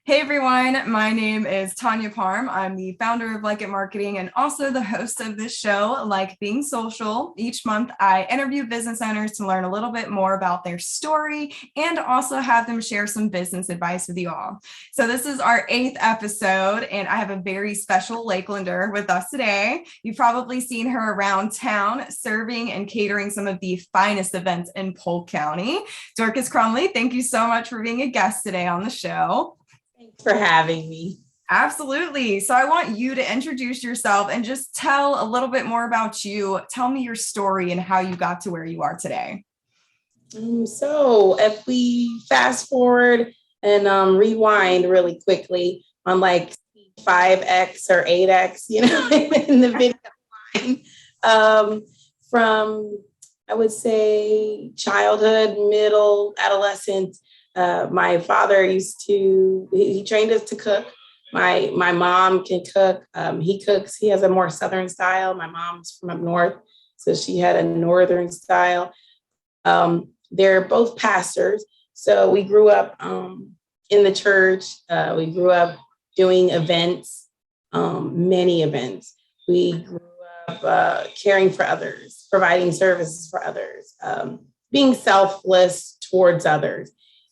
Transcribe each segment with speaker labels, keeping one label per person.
Speaker 1: Hey everyone, my name is Tonya Parham. I'm the founder of Like It Marketing and also the host of this show, Like Being Social. Each month, I interview business owners to learn a little bit more about their story and also have them share some business advice with you all. So this is our 8th episode, and I have a very special Lakelander with us today. You've probably seen her around town serving and catering some of the finest events in Polk County. Dorcas Crumbley, thank you so much for being a guest today on the show.
Speaker 2: Thanks for having me.
Speaker 1: Absolutely. So I want you to introduce yourself and just tell a little bit more about you. Tell me your story and how you got to where you are today.
Speaker 2: So if we fast forward and rewind really quickly on like 5X or 8X, in the video line, from, I would say, childhood, middle, adolescent. My father he trained us to cook. My mom can cook. He cooks. He has a more Southern style. My mom's from up north, so she had a Northern style. They're both pastors. So we grew up in the church. We grew up doing events, many events. We grew up caring for others, providing services for others, being selfless towards others.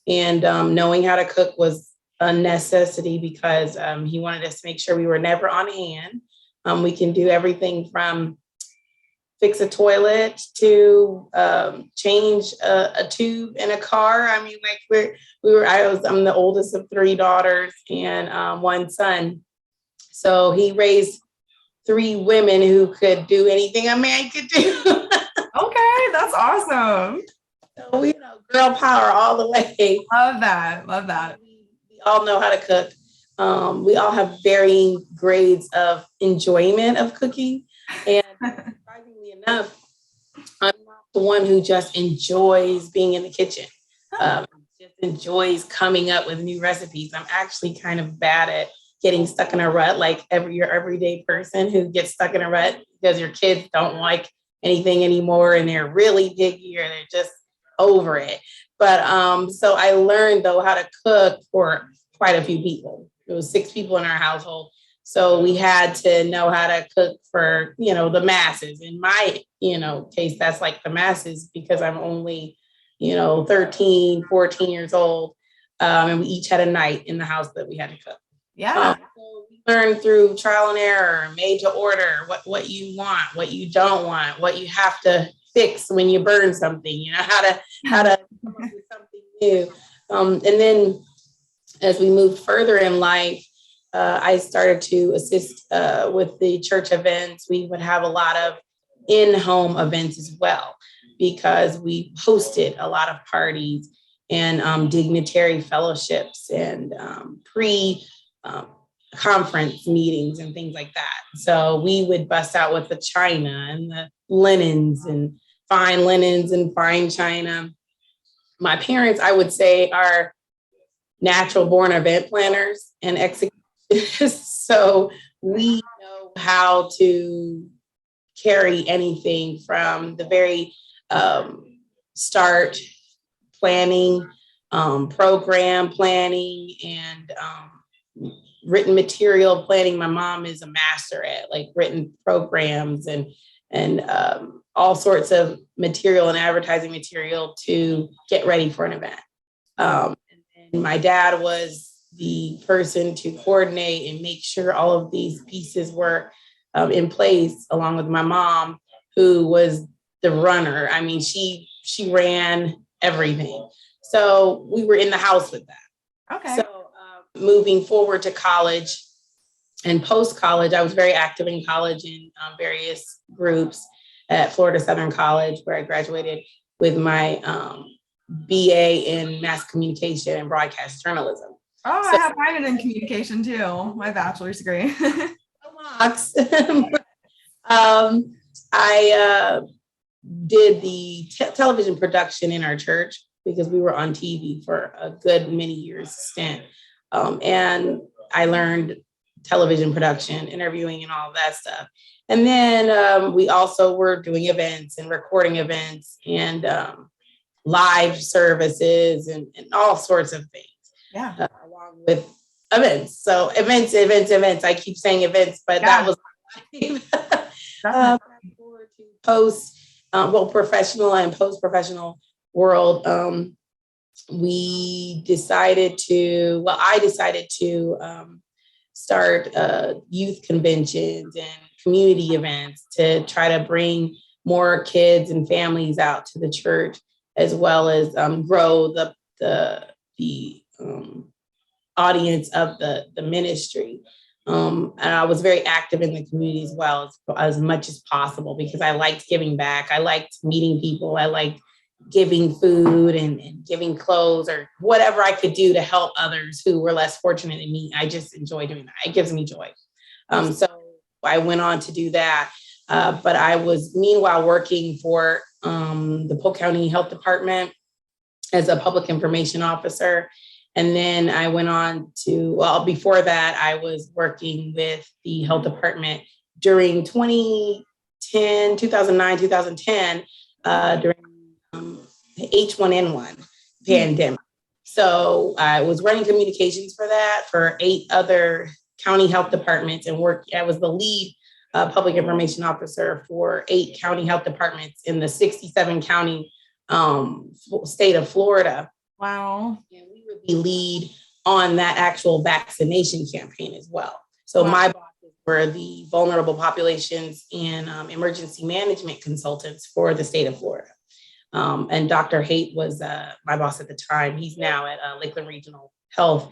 Speaker 2: And knowing how to cook was a necessity because he wanted us to make sure we were never on hand. We can do everything from fix a toilet to change a tube in a car. I mean, like I'm the oldest of 3 daughters and 1 son. So he raised 3 women who could do anything a man could do.
Speaker 1: Okay, that's awesome.
Speaker 2: So, girl power all the way.
Speaker 1: Love that. Love that.
Speaker 2: We all know how to cook. We all have varying grades of enjoyment of cooking. And surprisingly enough, I'm not the one who just enjoys being in the kitchen. Just enjoys coming up with new recipes. I'm actually kind of bad at getting stuck in a rut, like your everyday person who gets stuck in a rut because your kids don't like anything anymore and they're really picky or they're just over it. But so I learned though how to cook for quite a few people. It was 6 people in our household. So we had to know how to cook for, the masses. In my, case, that's like the masses because I'm only, 13, 14 years old. And we each had a night in the house that we had to cook.
Speaker 1: Yeah.
Speaker 2: So we learned through trial and error, made to order, what you want, what you don't want, what you have to fix when you burn something, how to come up with something new. And then as we moved further in life, I started to assist with the church events. We would have a lot of in-home events as well, because we hosted a lot of parties and dignitary fellowships and conference meetings and things like that. So we would bust out with the china and the linens and fine linens and fine china. My parents, I would say, are natural born event planners and executors. So we know how to carry anything from the very start planning, program planning, and written material planning. My mom is a master at like written programs and all sorts of material and advertising material to get ready for an event. And my dad was the person to coordinate and make sure all of these pieces were in place, along with my mom, who was the runner. I mean, she ran everything. So we were in the house with that.
Speaker 1: Okay.
Speaker 2: So moving forward to college and post-college, I was very active in college in various groups at Florida Southern College, where I graduated with my BA in mass communication and broadcast journalism.
Speaker 1: Oh, so, I have mine in communication too, my bachelor's degree.
Speaker 2: I did the television production in our church because we were on TV for a good many years stint. And I learned television production, interviewing, and all of that stuff. And then we also were doing events and recording events and live services and all sorts of things.
Speaker 1: Yeah.
Speaker 2: Along with events. So events. I keep saying events, but that was forward to post, professional and post-professional world. I decided to start youth conventions and community events to try to bring more kids and families out to the church, as well as grow the audience of the ministry. And I was very active in the community as well, as much as possible, because I liked giving back. I liked meeting people. I liked giving food and giving clothes or whatever I could do to help others who were less fortunate than me. I just enjoy doing that. It gives me joy. So I went on to do that. But I was meanwhile working for the Polk County Health Department as a public information officer. And then I went on to, before that, I was working with the health department during 2009, 2010, during the H1N1 pandemic. So I was running communications for that for 8 other county health departments and I was the lead public information officer for 8 county health departments in the 67 county state of Florida.
Speaker 1: Wow.
Speaker 2: And we would be lead on that actual vaccination campaign as well. So my bosses were the vulnerable populations and emergency management consultants for the state of Florida. And Dr. Haight was my boss at the time. He's now at Lakeland Regional Health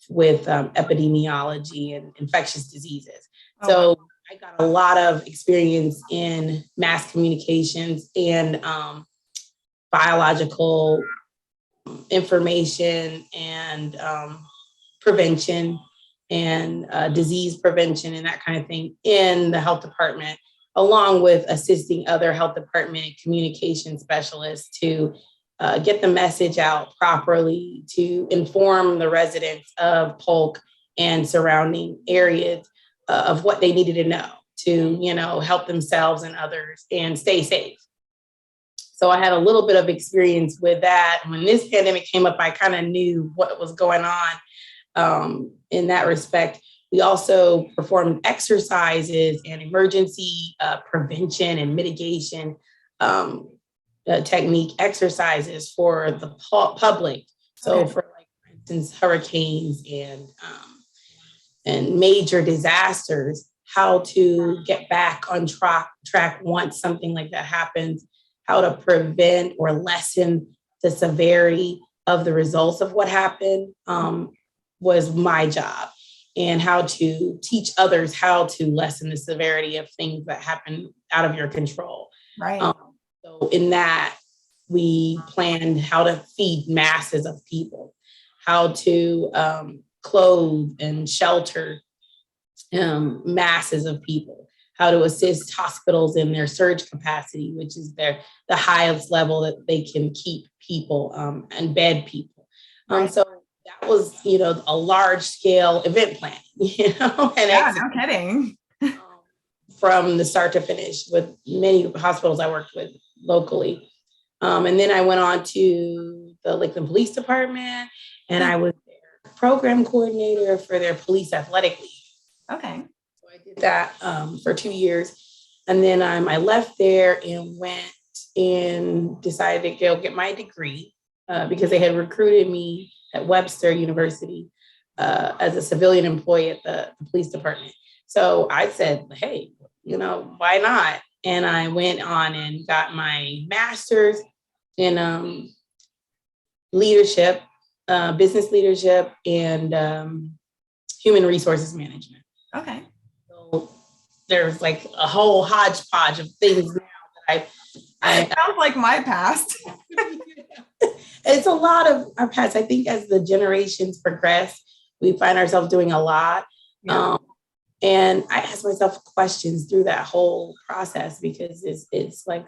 Speaker 2: with epidemiology and infectious diseases. So I got a lot of experience in mass communications and biological information and prevention and disease prevention and that kind of thing in the health department, along with assisting other health department communication specialists to get the message out properly, to inform the residents of Polk and surrounding areas of what they needed to know to, help themselves and others and stay safe. So I had a little bit of experience with that. When this pandemic came up, I kind of knew what was going on in that respect. We also performed exercises and emergency prevention and mitigation technique exercises for the public. So for instance, hurricanes and major disasters, how to get back on track once something like that happens, how to prevent or lessen the severity of the results of what happened was my job, and how to teach others how to lessen the severity of things that happen out of your control.
Speaker 1: Right.
Speaker 2: So in that, we planned how to feed masses of people, how to clothe and shelter masses of people, how to assist hospitals in their surge capacity, which is the highest level that they can keep people and bed people. So that was, a large scale event planning, and
Speaker 1: no kidding.
Speaker 2: From the start to finish with many hospitals I worked with locally. And then I went on to the Lakeland Police Department, and I was their program coordinator for their police athletic league.
Speaker 1: Okay.
Speaker 2: So I did that for 2 years. And then I left there and went and decided to go get my degree because they had recruited me at Webster University as a civilian employee at the police department. So I said, hey, why not? And I went on and got my master's in leadership, business leadership, and human resources management.
Speaker 1: Okay.
Speaker 2: So there's like a whole hodgepodge of things now that
Speaker 1: it sounds like my past.
Speaker 2: It's a lot of our past. I think as the generations progress, we find ourselves doing a lot. Yeah. And I ask myself questions through that whole process, because it's like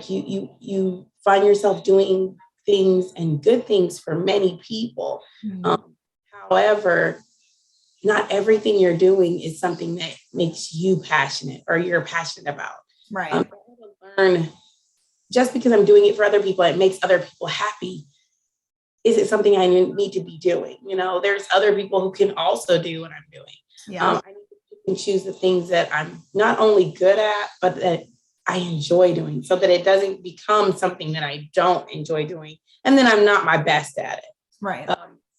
Speaker 2: you find yourself doing things and good things for many people. Mm-hmm. However, not everything you're doing is something that makes you passionate or you're passionate about.
Speaker 1: Right.
Speaker 2: I learn just because I'm doing it for other people, it makes other people happy. is it something I need to be doing? You know, there's other people who can also do what I'm doing.
Speaker 1: Yeah.
Speaker 2: I need to pick and choose the things that I'm not only good at, but that I enjoy doing, so that it doesn't become something that I don't enjoy doing. And then I'm not my best at it.
Speaker 1: Right.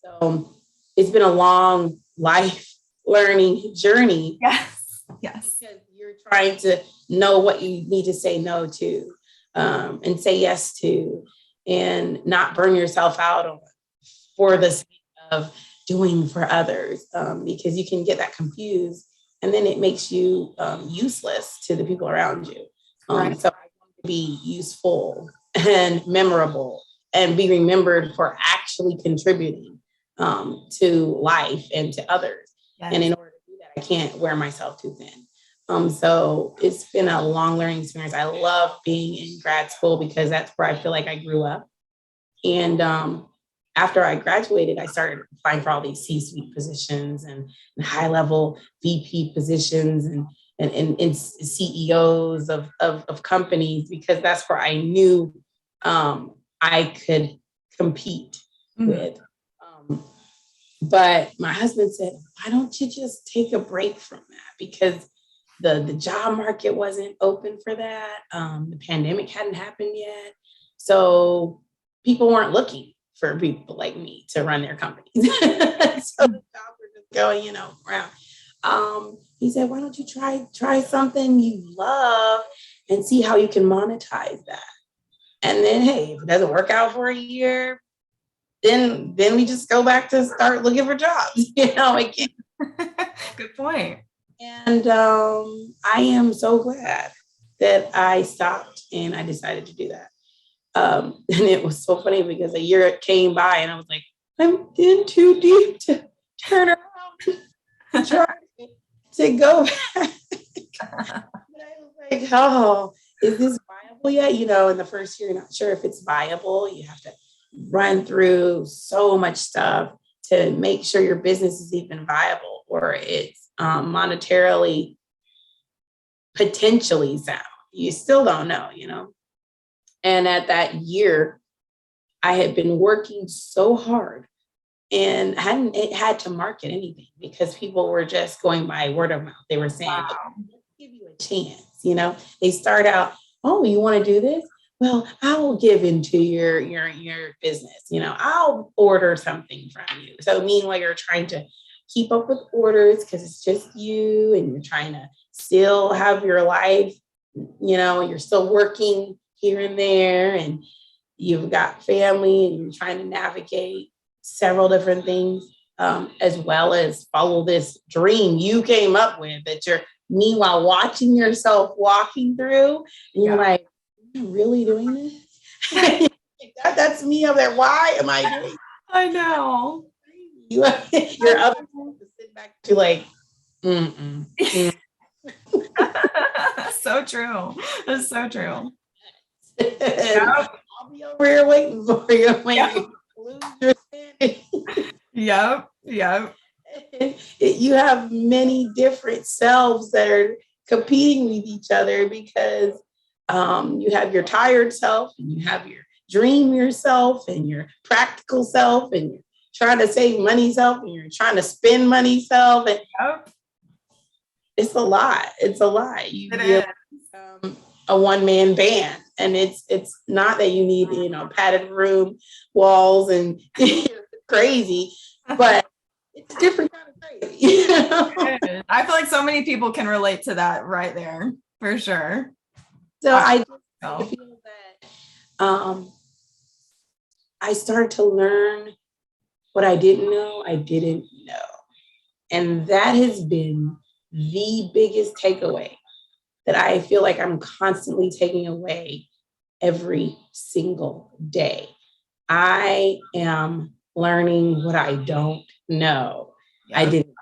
Speaker 2: So it's been a long life learning journey.
Speaker 1: Yes. Yes.
Speaker 2: Because you're trying to know what you need to say no to, and say yes to, and not burn yourself out for the sake of doing for others, because you can get that confused, and then it makes you useless to the people around you.
Speaker 1: Right.
Speaker 2: So I want to be useful and memorable and be remembered for actually contributing to life and to others.
Speaker 1: Yes.
Speaker 2: And in order to do that, I can't wear myself too thin. So it's been a long learning experience. I love being in grad school because that's where I feel like I grew up. And after I graduated, I started applying for all these C-suite positions and high-level VP positions and CEOs of companies, because that's where I knew I could compete with. But my husband said, why don't you just take a break from that? Because the job market wasn't open for that. The pandemic hadn't happened yet. So people weren't looking for people like me to run their companies. So the jobs were just going, around. He said, why don't you try something you love and see how you can monetize that? And then, hey, if it doesn't work out for a year, then we just go back to start looking for jobs, again.
Speaker 1: Good point.
Speaker 2: And I am so glad that I stopped and I decided to do that. And it was so funny because a year came by and I was like, I'm in too deep to turn around and try to go back. But I was like, oh, is this viable yet? In the first year, you're not sure if it's viable. You have to run through so much stuff to make sure your business is even viable, or it's monetarily potentially sound. You still don't know, And at that year, I had been working so hard and hadn't had to market anything because people were just going by word of mouth. They were saying, wow, let's give you a chance. They start out, oh, you want to do this? Well, I will give into your business. I'll order something from you. So meanwhile, you're trying to keep up with orders because it's just you, and you're trying to still have your life. You're still working here and there, and you've got family, and you're trying to navigate several different things, as well as follow this dream you came up with that you're meanwhile watching yourself walking through, and you're like, am I really doing this? That's me up there. Why am I doing this?
Speaker 1: I know.
Speaker 2: Your other to sit back to like,
Speaker 1: So true. That's so true.
Speaker 2: Yep. I'll be over here waiting for you when you lose your sanity.
Speaker 1: Yep.
Speaker 2: You have many different selves that are competing with each other because you have your tired self, and you have your dream yourself, and your practical self, and you're trying to save money self, and you're trying to spend money self. And it's a lot. It's a lot. You're a one-man band, and it's not that you need padded room, walls, and crazy, but it's a different kind of crazy.
Speaker 1: I feel like so many people can relate to that right there, for sure.
Speaker 2: So I feel that I started to learn what I didn't know. And that has been the biggest takeaway that I feel like I'm constantly taking away every single day. I am learning what I don't know. Yeah. I didn't.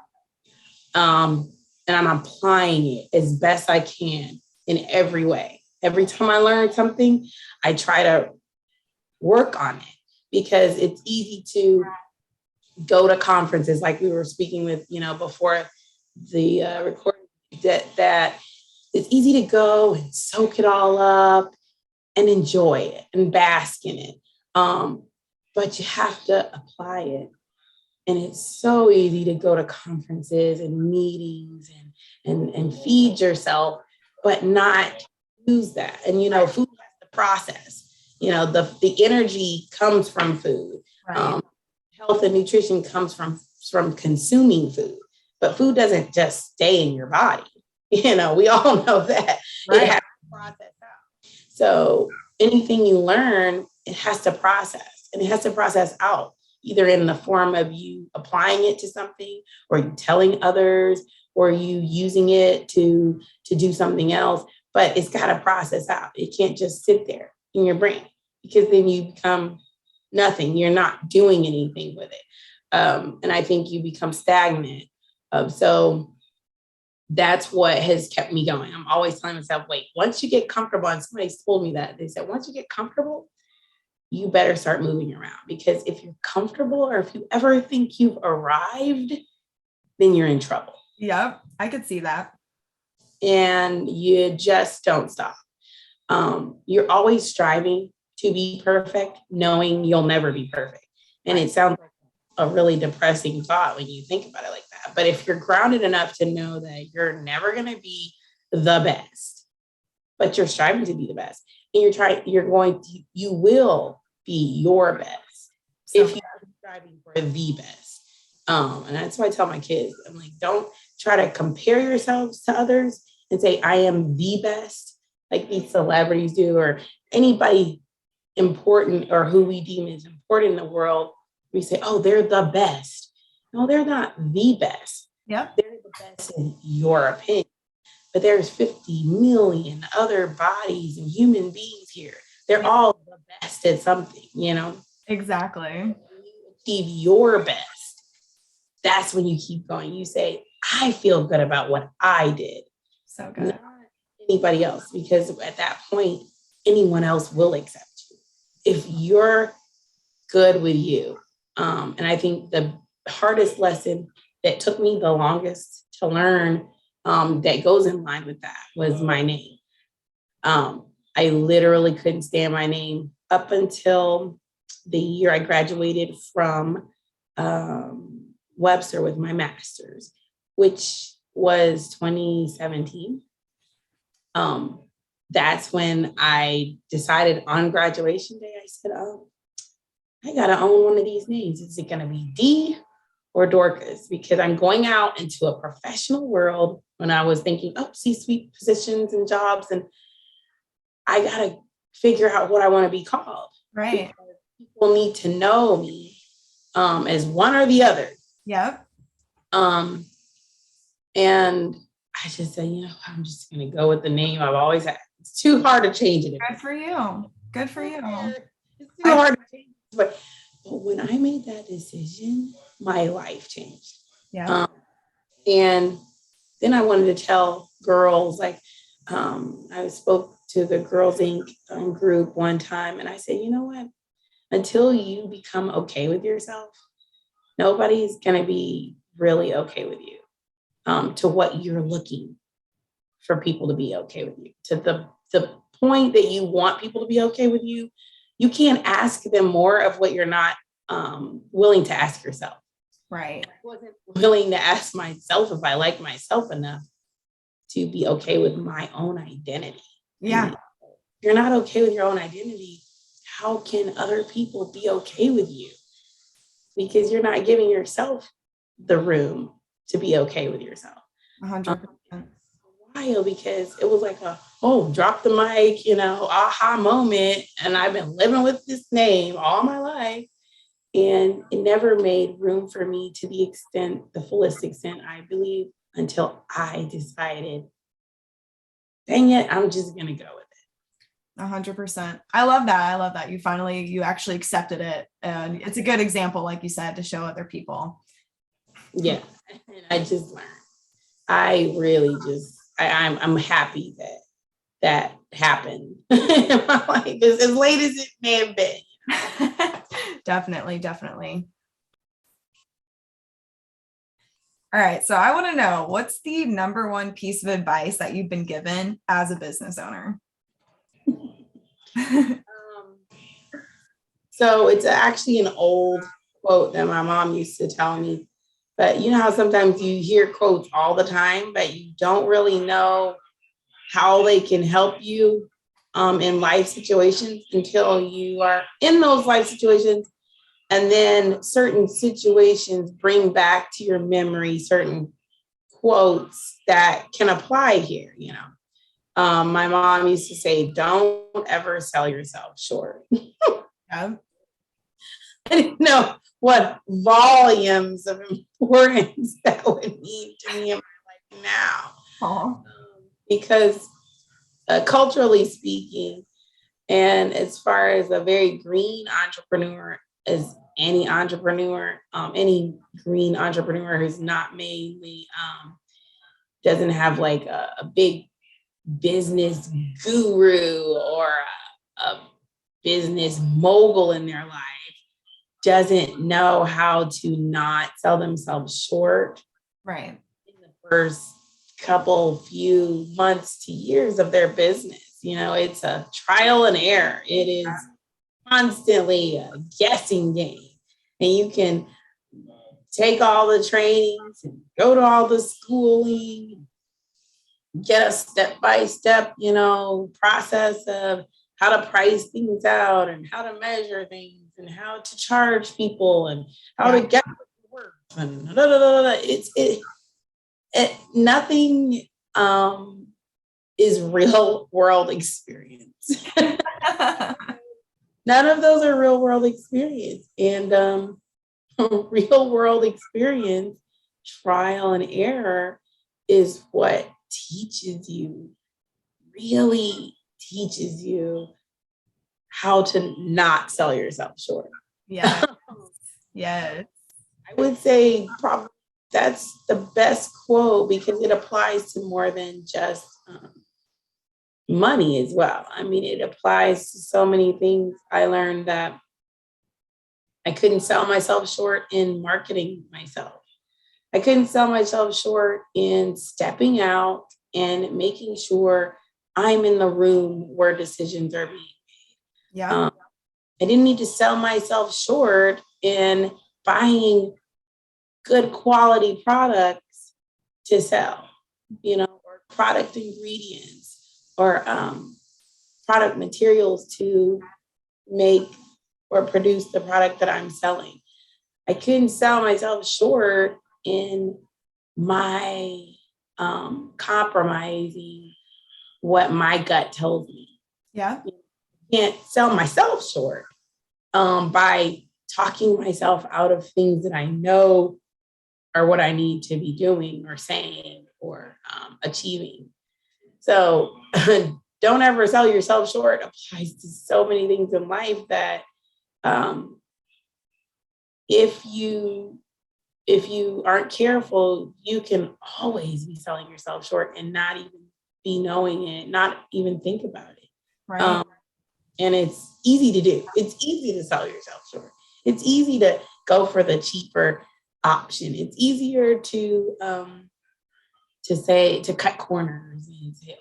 Speaker 2: And I'm applying it as best I can in every way. Every time I learn something, I try to work on it, because it's easy to go to conferences like we were speaking with, before the recording, that it's easy to go and soak it all up and enjoy it and bask in it. but you have to apply it. And it's so easy to go to conferences and meetings and feed yourself, but not use that. And, food has to process, the energy comes from food.
Speaker 1: Right.
Speaker 2: Health and nutrition comes from consuming food, but food doesn't just stay in your body. We all know that.
Speaker 1: Right.
Speaker 2: It has to process out. So anything you learn, it has to process, and it has to process out, either in the form of you applying it to something, or you telling others, or you using it to do something else. But it's got to process out. It can't just sit there in your brain, because then you become nothing. You're not doing anything with it. And I think you become stagnant. So that's what has kept me going. I'm always telling myself, wait, once you get comfortable, and somebody's told me that, they said, once you get comfortable, you better start moving around, because if you're comfortable, or if you ever think you've arrived, then you're in trouble.
Speaker 1: Yep, I could see that.
Speaker 2: And you just don't stop. You're always striving to be perfect, knowing you'll never be perfect. And it sounds like a really depressing thought when you think about it like that. But if you're grounded enough to know that you're never going to be the best, but you're striving to be the best, and you will be your best if you're striving for the best. And that's why I tell my kids, I'm like, don't try to compare yourselves to others and say, I am the best, like these celebrities do, or anybody important, or who we deem as important in the world. We say, oh, they're the best. No, they're not the best.
Speaker 1: Yep.
Speaker 2: They're the best in your opinion. But there's 50 million other bodies and human beings here. They're all the best at something,
Speaker 1: Exactly.
Speaker 2: When you achieve your best, that's when you keep going. You say, I feel good about what I did.
Speaker 1: So good.
Speaker 2: Not anybody else, because at that point, anyone else will accept you if you're good with you. And I think the hardest lesson that took me the longest to learn, that goes in line with that, was my name. I literally couldn't stand my name up until the year I graduated from Webster with my master's, which was 2017. That's when I decided on graduation day, I said, I got to own one of these names. Is it going to be D or Dorcas? Because I'm going out into a professional world, when I was thinking, C-suite positions and jobs. And I got to figure out what I want to be called.
Speaker 1: Right.
Speaker 2: Because people need to know me as one or the other.
Speaker 1: Yep.
Speaker 2: And I just said, I'm just going to go with the name I've always had. It's too hard to change it.
Speaker 1: Good for you. Good for you.
Speaker 2: It's too hard to change. But when I made that decision, my life changed.
Speaker 1: Yeah.
Speaker 2: And then I wanted to tell girls, like, I spoke to the Girls Inc. Group one time, and I said, you know what? Until you become okay with yourself, nobody's going to be really okay with you, to what you're looking for people to be okay with you, to the point that you want people to be okay with you. You can't ask them more of what you're not willing to ask yourself.
Speaker 1: Right.
Speaker 2: I wasn't willing to ask myself if I like myself enough to be okay with my own identity.
Speaker 1: Yeah.
Speaker 2: If you're not okay with your own identity, how can other people be okay with you? Because you're not giving yourself the room to be okay with yourself.
Speaker 1: 100%.
Speaker 2: Wild, because it was like drop the mic, aha moment. And I've been living with this name all my life. And it never made room for me to the fullest extent, I believe, until I decided, dang it, I'm just going to go with it.
Speaker 1: 100%. I love that. You actually accepted it. And it's a good example, like you said, to show other people.
Speaker 2: Yeah. And I just learned. I really I'm happy that happened in my life, as late as it may have been.
Speaker 1: Definitely. All right. So I want to know, what's the number one piece of advice that you've been given as a business owner?
Speaker 2: So it's actually an old quote that my mom used to tell me. But you know how sometimes you hear quotes all the time, but you don't really know how they can help you in life situations until you are in those life situations. And then certain situations bring back to your memory certain quotes that can apply here, you know. My mom used to say, don't ever sell yourself short.
Speaker 1: Yeah.
Speaker 2: I didn't know what volumes of importance that would mean to me in my life now.
Speaker 1: Aw.
Speaker 2: Because culturally speaking, and as far as a very green entrepreneur, as any green entrepreneur who's not mainly doesn't have like a big business guru or a business mogul in their life, doesn't know how to not sell themselves short
Speaker 1: Right.
Speaker 2: in the first few months to years of their business. You know, it's a trial and error. It is constantly a guessing game. And you can take all the trainings and go to all the schooling, get a step-by-step, you know, process of how to price things out and how to measure things and how to charge people and how to get work. And nothing is real world experience. None of those are real world experience. And real world experience, trial and error is what really teaches you how to not sell yourself short.
Speaker 1: Yeah. Yes.
Speaker 2: I would say probably that's the best quote because it applies to more than just money as well. I mean, it applies to so many things. I learned that I couldn't sell myself short in marketing myself. I couldn't sell myself short in stepping out and making sure I'm in the room where decisions are being made.
Speaker 1: Yeah.
Speaker 2: I didn't need to sell myself short in buying good quality products to sell, you know, or product ingredients or product materials to make or produce the product that I'm selling. I couldn't sell myself short in my compromising what my gut tells me.
Speaker 1: Yeah.
Speaker 2: I can't sell myself short by talking myself out of things that I know are what I need to be doing or saying or achieving. So don't ever sell yourself short applies to so many things in life that if you aren't careful, you can always be selling yourself short and not even be knowing it, not even think about it.
Speaker 1: Right.
Speaker 2: And it's easy to do. It's easy to sell yourself short. It's easy to go for the cheaper option. It's easier to cut corners and say,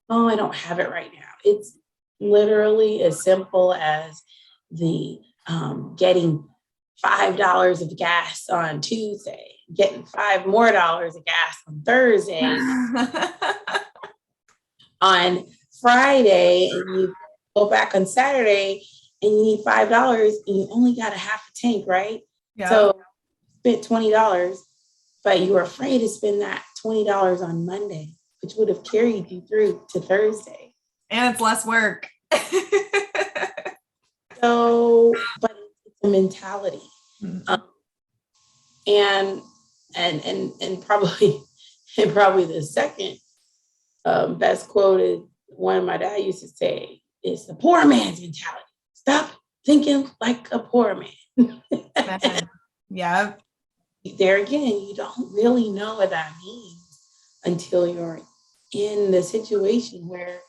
Speaker 2: well, I don't have it right now. It's literally as simple as the getting $5 of gas on Tuesday, getting $5 more of gas on Thursday, on Friday, and you go back on Saturday and you need $5 and you only got a half a tank, right?
Speaker 1: Yeah.
Speaker 2: So spent $20, but you were afraid to spend that $20 on Monday, which would have carried you through to Thursday.
Speaker 1: And it's less work.
Speaker 2: So, but it's a mentality.
Speaker 1: Mm-hmm.
Speaker 2: And probably the second best quote is one my dad used to say is the poor man's mentality. Stop thinking like a poor man.
Speaker 1: Yeah.
Speaker 2: There again, you don't really know what that means until you're in the situation where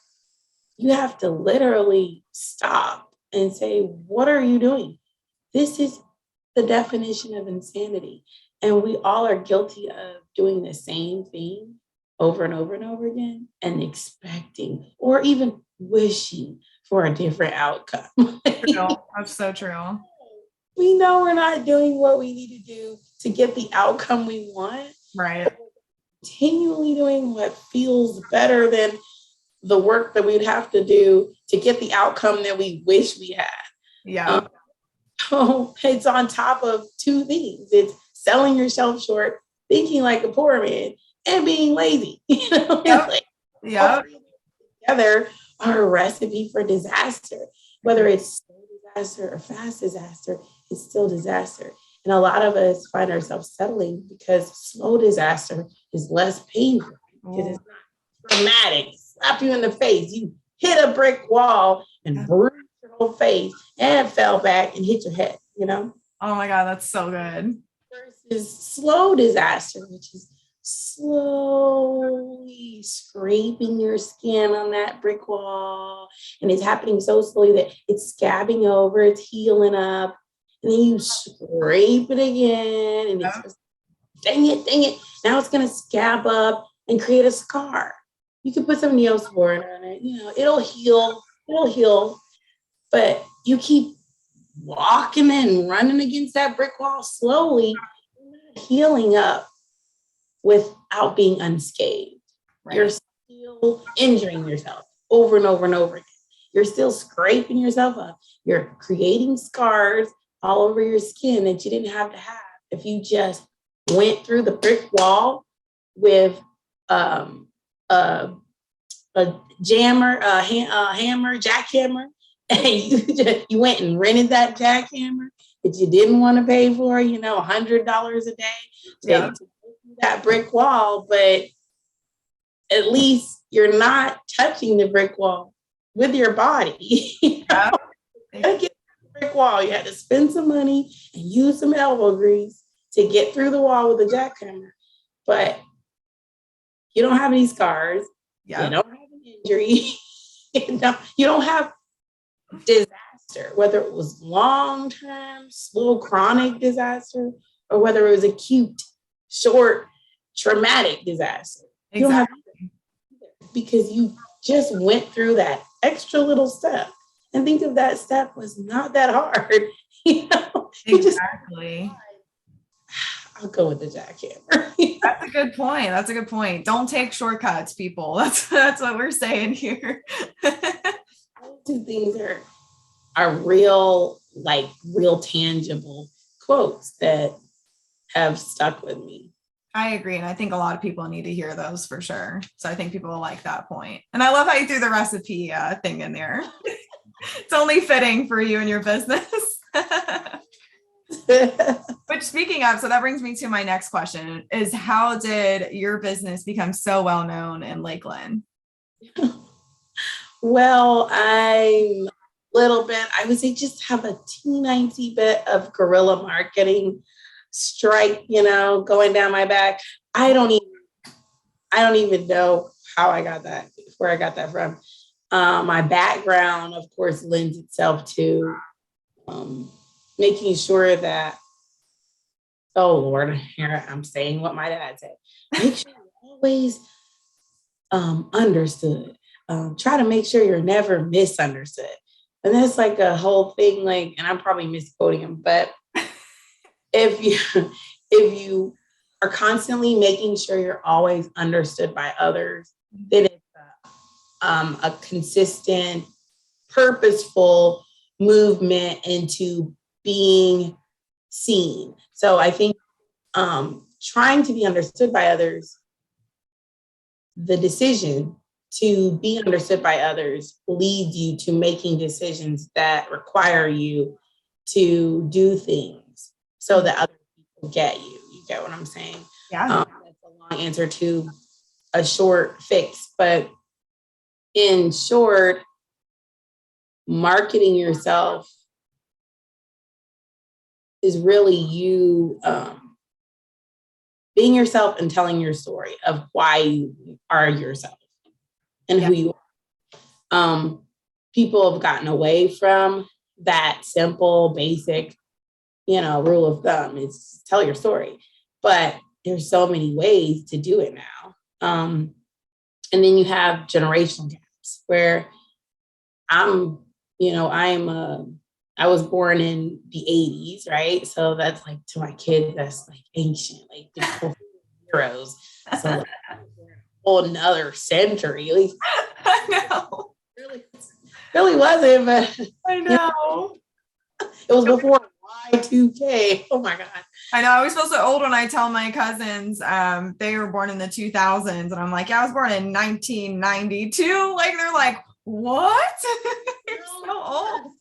Speaker 2: you have to literally stop and say, what are you doing? This is the definition of insanity. And we all are guilty of doing the same thing over and over and over again and expecting or even wishing for a different outcome.
Speaker 1: True. That's so true.
Speaker 2: We know we're not doing what we need to do to get the outcome we want.
Speaker 1: Right.
Speaker 2: Continually doing what feels better than the work that we'd have to do to get the outcome that we wish we had.
Speaker 1: Yeah.
Speaker 2: So it's on top of two things. It's selling yourself short, thinking like a poor man, and being lazy.
Speaker 1: Yep. Yep.
Speaker 2: Together are a recipe for disaster. Whether it's slow disaster or fast disaster, it's still disaster. And a lot of us find ourselves settling because slow disaster is less painful because it's not traumatic. Slap you in the face. You hit a brick wall and bruise your whole face and fell back and hit your head,
Speaker 1: Oh my God, that's so good.
Speaker 2: Versus slow disaster, which is slowly scraping your skin on that brick wall. And it's happening so slowly that it's scabbing over, it's healing up. And then you scrape it again. And it's just, dang it. Now it's going to scab up and create a scar. You can put some Neosporin on it. It'll heal. But you keep walking and running against that brick wall slowly, healing up without being unscathed. Right. You're still injuring yourself over and over and over again. You're still scraping yourself up. You're creating scars all over your skin that you didn't have to have if you just went through the brick wall with a jammer, hammer, jackhammer, and you went and rented that jackhammer that you didn't want to pay for, $100 a day to that brick wall, but at least you're not touching the brick wall with your body. You gotta get to the brick wall. You had to spend some money and use some elbow grease to get through the wall with a jackhammer, but you don't have any scars. You don't have an injury. You don't have disaster, whether it was long-term, slow, chronic disaster, or whether it was acute, short, traumatic disaster.
Speaker 1: Exactly.
Speaker 2: You don't have either, because you just went through that extra little step and think of that step was not that hard.
Speaker 1: Exactly.
Speaker 2: I'll go with the jackhammer.
Speaker 1: That's a good point. That's a good point. Don't take shortcuts, people. That's what we're saying here.
Speaker 2: Those two things are real tangible quotes that have stuck with me.
Speaker 1: I agree. And I think a lot of people need to hear those for sure. So I think people will like that point. And I love how you threw the recipe thing in there. It's only fitting for you and your business. Which, speaking of, so that brings me to my next question is, how did your business become so well known in Lakeland?
Speaker 2: Well, I'm a little bit, I would say just have a teeny bit of guerrilla marketing strike, going down my back. I don't even know how I got that, where I got that from. My background, of course, lends itself to making sure that, oh Lord, here I'm saying what my dad said. Make sure you're always understood. Try to make sure you're never misunderstood. And that's like a whole thing, and I'm probably misquoting him, but if you are constantly making sure you're always understood by others, then it's a consistent, purposeful movement into being seen. So I think trying to be understood by others, the decision to be understood by others leads you to making decisions that require you to do things so that other people get you. You get what I'm saying?
Speaker 1: Yeah.
Speaker 2: That's a long answer to a short fix. But in short, marketing yourself is really you being yourself and telling your story of why you are yourself and who you are. People have gotten away from that simple, basic, rule of thumb. It's tell your story. But there's so many ways to do it now. And then you have generational gaps where I'm, I was born in the 80s, right? So that's like, to my kids, that's like ancient, like the heroes. So like, whole another century, at least.
Speaker 1: I know.
Speaker 2: Really wasn't, but
Speaker 1: I know.
Speaker 2: It was before Y2K. Oh my God.
Speaker 1: I know. I always feel so old when I tell my cousins they were born in the 2000s. And I'm like, yeah, I was born in 1992. Like, they're like, what? You're so old.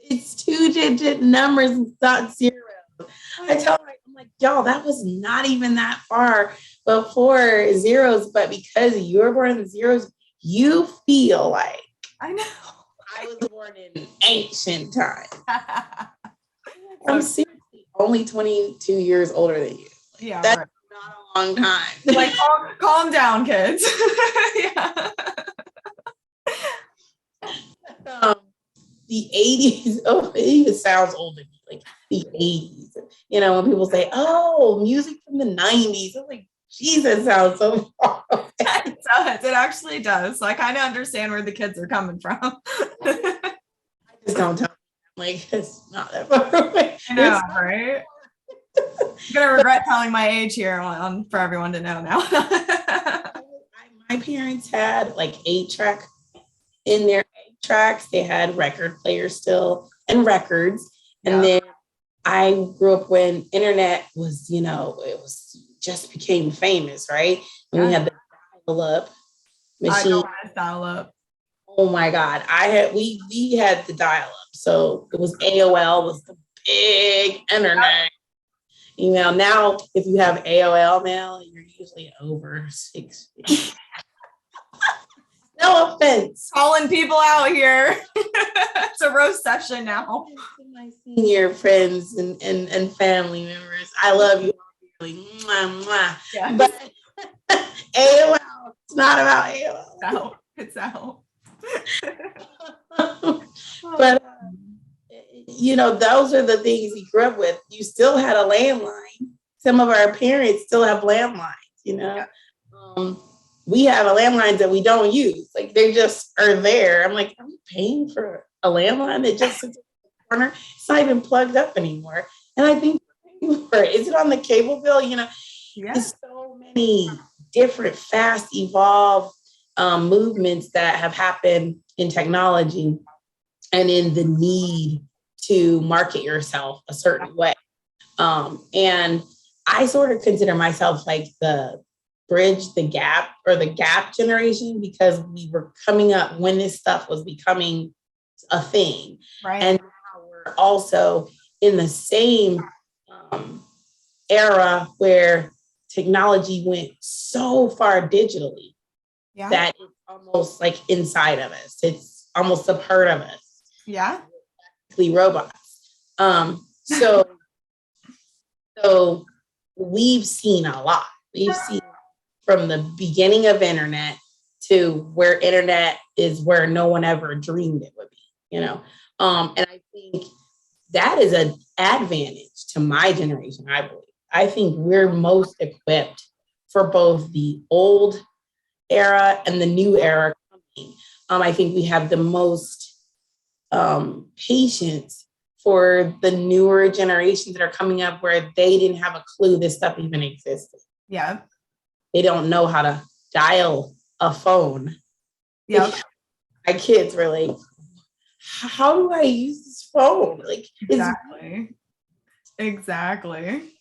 Speaker 2: It's 2-digit numbers, it's not zero. I tell them, I'm like, y'all, that was not even that far before zeros. But because you're born in the zeros, you feel like
Speaker 1: I know.
Speaker 2: I was born in ancient times. I'm seriously only 22 years older than you.
Speaker 1: Yeah,
Speaker 2: that's
Speaker 1: right.
Speaker 2: not a long time.
Speaker 1: Like, calm down, kids. Yeah.
Speaker 2: The 80s, oh, it even sounds old to me, like the 80s. You know, when people say, oh, music from the 90s, I'm like, Jesus, sounds so far away.
Speaker 1: It does. It actually does. So I kind of understand where the kids are coming from.
Speaker 2: I just don't tell them. Like, it's not that far away.
Speaker 1: I know, right? I'm gonna regret telling my age here for everyone to know now.
Speaker 2: My parents had like 8-track in their 8-tracks. They had record players still and records. And then I grew up when internet was, it was just became famous, right? And we had the dial-up machine.
Speaker 1: I don't want to dial up.
Speaker 2: Oh my God. We had the dial-up. So it was AOL was the big internet. Now if you have AOL now, you're usually over 60. No offense.
Speaker 1: Calling people out here. It's a roast session now.
Speaker 2: My senior friends and family members, I love you all dearly. Mwah, mwah.
Speaker 1: Yeah.
Speaker 2: But AOL, it's not about AOL.
Speaker 1: It's out.
Speaker 2: But those are the things we grew up with. You still had a landline. Some of our parents still have landlines,
Speaker 1: Yeah.
Speaker 2: We have a landline that we don't use. Like, they just are there. I'm like, are we paying for a landline that just sits in the corner? It's not even plugged up anymore. And I think we're paying for it. Is it on the cable bill? There's so many different fast evolved movements that have happened in technology and in the need to market yourself a certain way. And I sort of consider myself like the bridge the gap, or the gap generation, because we were coming up when this stuff was becoming a thing.
Speaker 1: Right.
Speaker 2: And now we're also in the same era where technology went so far digitally that it's almost like inside of us. It's almost a part of us.
Speaker 1: Yeah.
Speaker 2: Robots. So we've seen a lot. We've seen from the beginning of internet to where internet is where no one ever dreamed it would be, And I think that is an advantage to my generation, I believe. I think we're most equipped for both the old era and the new era coming. I think we have the most patience for the newer generations that are coming up, where they didn't have a clue this stuff even existed.
Speaker 1: Yeah.
Speaker 2: They don't know how to dial a phone.
Speaker 1: Yeah.
Speaker 2: My kids were like, how do I use this phone? Like,
Speaker 1: Exactly.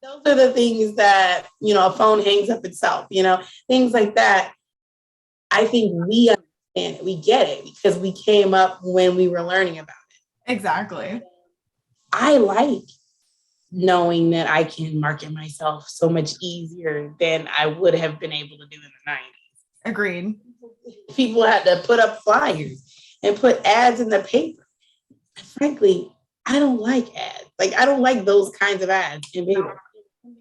Speaker 2: Those are the things that, a phone hangs up itself, things like that. I think we understand it. We get it because we came up when we were learning about it.
Speaker 1: Exactly.
Speaker 2: I like knowing that I can market myself so much easier than I would have been able to do in the 90s.
Speaker 1: Agreed.
Speaker 2: People had to put up flyers and put ads in the paper. Frankly, I don't like ads. Like, I don't like those kinds of ads in paper.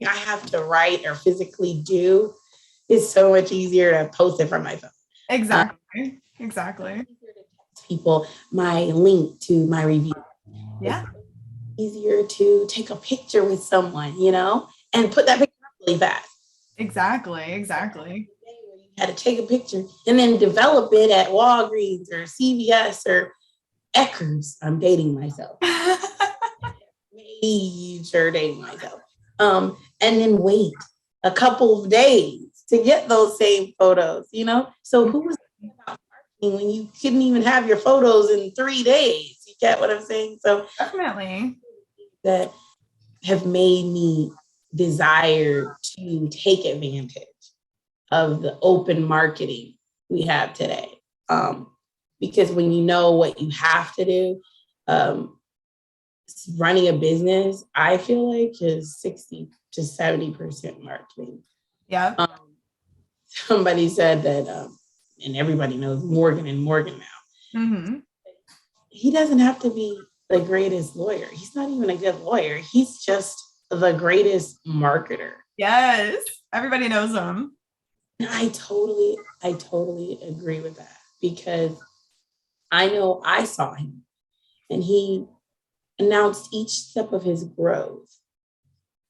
Speaker 2: I have to write or physically do. It's so much easier to post it from my phone.
Speaker 1: Exactly.
Speaker 2: People my link to my review.
Speaker 1: Yeah.
Speaker 2: It's easier to take a picture with someone, and put that picture up really fast.
Speaker 1: Exactly.
Speaker 2: You had to take a picture and then develop it at Walgreens or CVS or Eckers. I'm dating myself. Major dating myself. And then wait a couple of days to get those same photos, you know? So who was about marketing when you couldn't even have your photos in 3 days? You get what I'm saying? So
Speaker 1: definitely
Speaker 2: that have made me desire to take advantage of the open marketing we have today. Because when you know what you have to do, running a business, I feel like is 60 to 70% marketing.
Speaker 1: Yeah.
Speaker 2: Somebody said that, and everybody knows Morgan and Morgan now.
Speaker 1: Mm-hmm.
Speaker 2: He doesn't have to be the greatest lawyer. He's not even a good lawyer. He's just the greatest marketer.
Speaker 1: Yes. Everybody knows him.
Speaker 2: And I totally agree with that, because I know I saw him and he announced each step of his growth.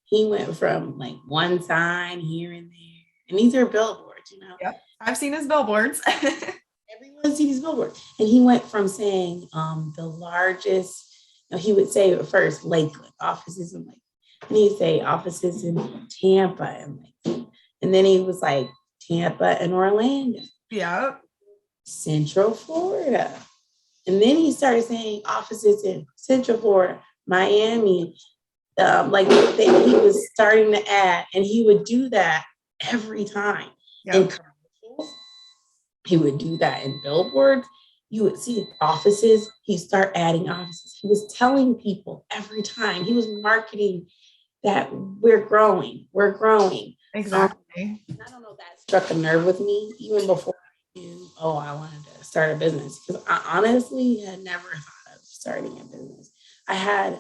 Speaker 2: He went from like one sign here and there, and these are billboards, you know.
Speaker 1: Yep, I've seen his billboards.
Speaker 2: Everyone's seen his billboards, and he went from saying the largest. He would say at first Lakeland offices in Lakeland, and he'd say offices in Tampa and Lakeland, and then he was like Tampa and Orlando.
Speaker 1: Yeah.
Speaker 2: Central Florida. And then he started saying offices in Central Florida, Miami, he was starting to add, and he would do that every time. Yep. In commercials, he would do that in billboards. You would see offices, he'd start adding offices. He was telling people every time, he was marketing that we're growing.
Speaker 1: Exactly.
Speaker 2: I don't know, that struck a nerve with me even before I knew, I wanted to start a business, because I honestly had never thought of starting a business. I had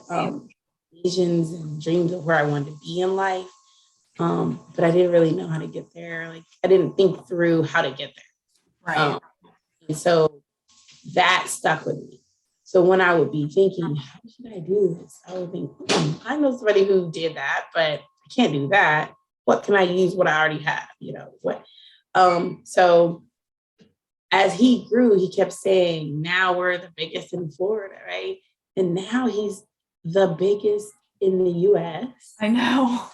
Speaker 2: visions and dreams of where I wanted to be in life, but I didn't really know how to get there. Like, I didn't think through how to get there.
Speaker 1: Right.
Speaker 2: And so that stuck with me. So when I would be thinking, how should I do this? I would think, I know somebody who did that, but I can't do that. What can I use what I already have? You know, what? So as he grew, he kept saying, now we're the biggest in Florida, right? And now he's the biggest in the US.
Speaker 1: I know.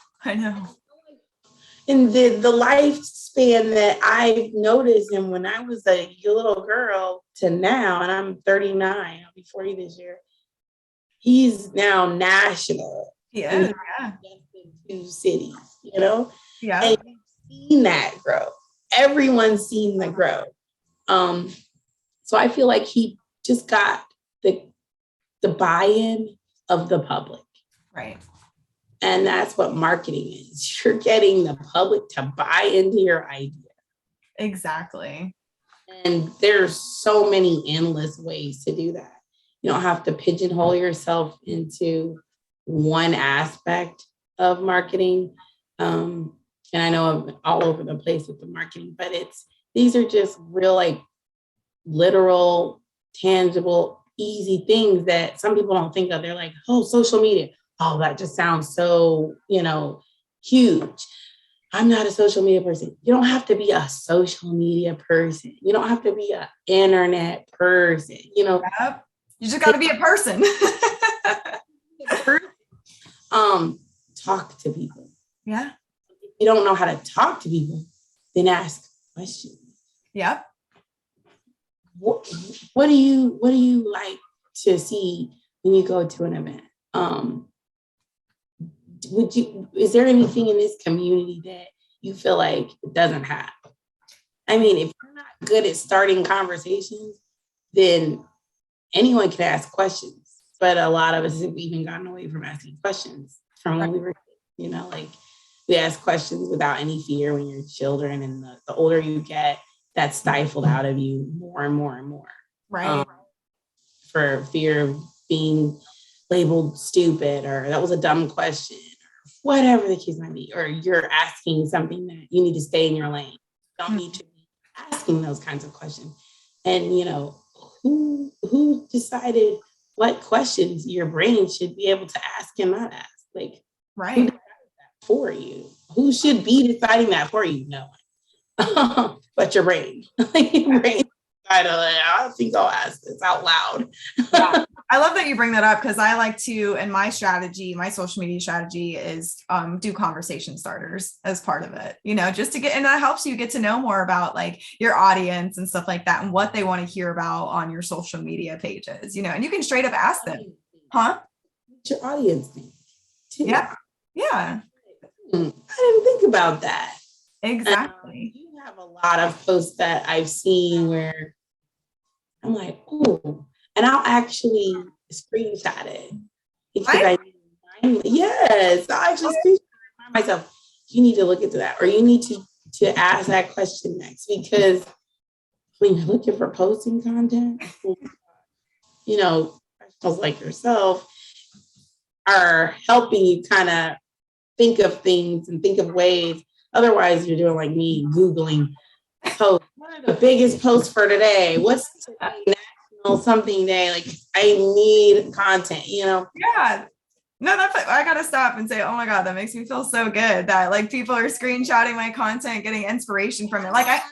Speaker 2: And the lifespan that I've noticed him when I was a little girl to now, and I'm 39, I'll be 40 this year, he's now national.
Speaker 1: Yeah.
Speaker 2: In 2 cities, you know?
Speaker 1: Yeah.
Speaker 2: And you've seen that grow. Everyone's seen the growth. So I feel like he just got the buy-in of the public.
Speaker 1: Right.
Speaker 2: And that's what marketing is. You're getting the public to buy into your idea.
Speaker 1: Exactly.
Speaker 2: And there's so many endless ways to do that. You don't have to pigeonhole yourself into one aspect of marketing. And I know I'm all over the place with the marketing, but these are just real, like, literal, tangible, easy things that some people don't think of. They're like, oh, social media. Oh, that just sounds so, huge. I'm not a social media person. You don't have to be a social media person. You don't have to be an internet person,
Speaker 1: Yep. You just got to be a person.
Speaker 2: Talk to people.
Speaker 1: Yeah.
Speaker 2: If you don't know how to talk to people, then ask questions.
Speaker 1: Yep.
Speaker 2: What do you like to see when you go to an event? Is there anything in this community that you feel like it doesn't have? I mean, if you're not good at starting conversations, then anyone can ask questions. But a lot of us have even gotten away from asking questions from when we were, we ask questions without any fear when you're children, and the older you get, that's stifled out of you more and more and more.
Speaker 1: Right.
Speaker 2: For fear of being labeled stupid, or that was a dumb question, or whatever the case might be, or you're asking something that you need to stay in your lane. You don't need to be asking those kinds of questions. And, who decided what questions your brain should be able to ask and not ask? Like,
Speaker 1: right.
Speaker 2: Who decided that for you? Who should be deciding that for you? No one. but your brain, your brain. I think I'll ask this out loud.
Speaker 1: Yeah. I love that you bring that up because I like to, and my strategy, my social media strategy is do conversation starters as part of it, just to get, and that helps you get to know more about like your audience and stuff like that and what they want to hear about on your social media pages, and you can straight up ask them, huh?
Speaker 2: What's your audience think too?
Speaker 1: Yeah. Yeah.
Speaker 2: I didn't think about that.
Speaker 1: Exactly.
Speaker 2: You have a lot of posts that I've seen where I'm like, oh, and I'll actually screenshot it because yes, I'll actually screenshot myself. You need to look into that, or you need to ask that question next, because when you're looking for posting content, professionals like yourself are helping you kind of think of things and think of ways. Otherwise, you're doing like me, Googling posts. What are the biggest posts for today? What's today, National Something Day? Like, I need content,
Speaker 1: Yeah. No, I gotta stop and say, oh my God, that makes me feel so good that like people are screenshotting my content, getting inspiration from it. Like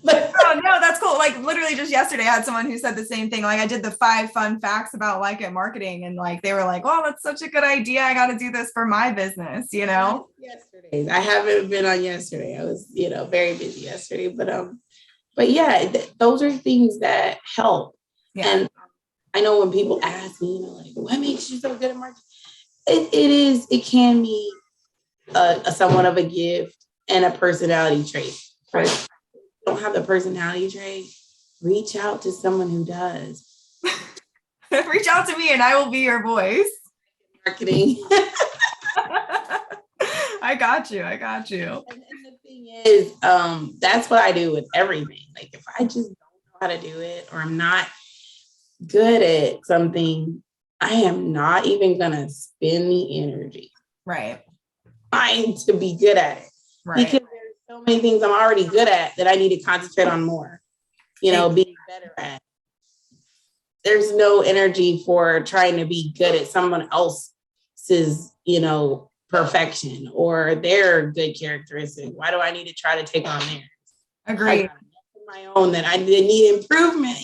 Speaker 1: oh no, that's cool. Like literally just yesterday I had someone who said the same thing. Like I did the 5 fun facts about Like It marketing, and like they were like, oh, that's such a good idea. I got to do this for my business,
Speaker 2: Yesterday. I haven't been on yesterday. I was, very busy yesterday, but yeah, those are things that help. Yeah. And I know when people ask me, like, what makes you so good at marketing? It can be a somewhat of a gift and a personality trait. Right? Don't have the personality trait, reach out to someone who does.
Speaker 1: Reach out to me and I will be your voice.
Speaker 2: Marketing.
Speaker 1: I got you.
Speaker 2: And the thing is, that's what I do with everything. Like if I just don't know how to do it, or I'm not good at something, I am not even gonna spend the energy trying to be good at it. Right. Because so many things I'm already good at that I need to concentrate on more, being better at. There's no energy for trying to be good at someone else's, perfection or their good characteristic. Why do I need to try to take on theirs?
Speaker 1: Agreed.
Speaker 2: My own that I need improvement,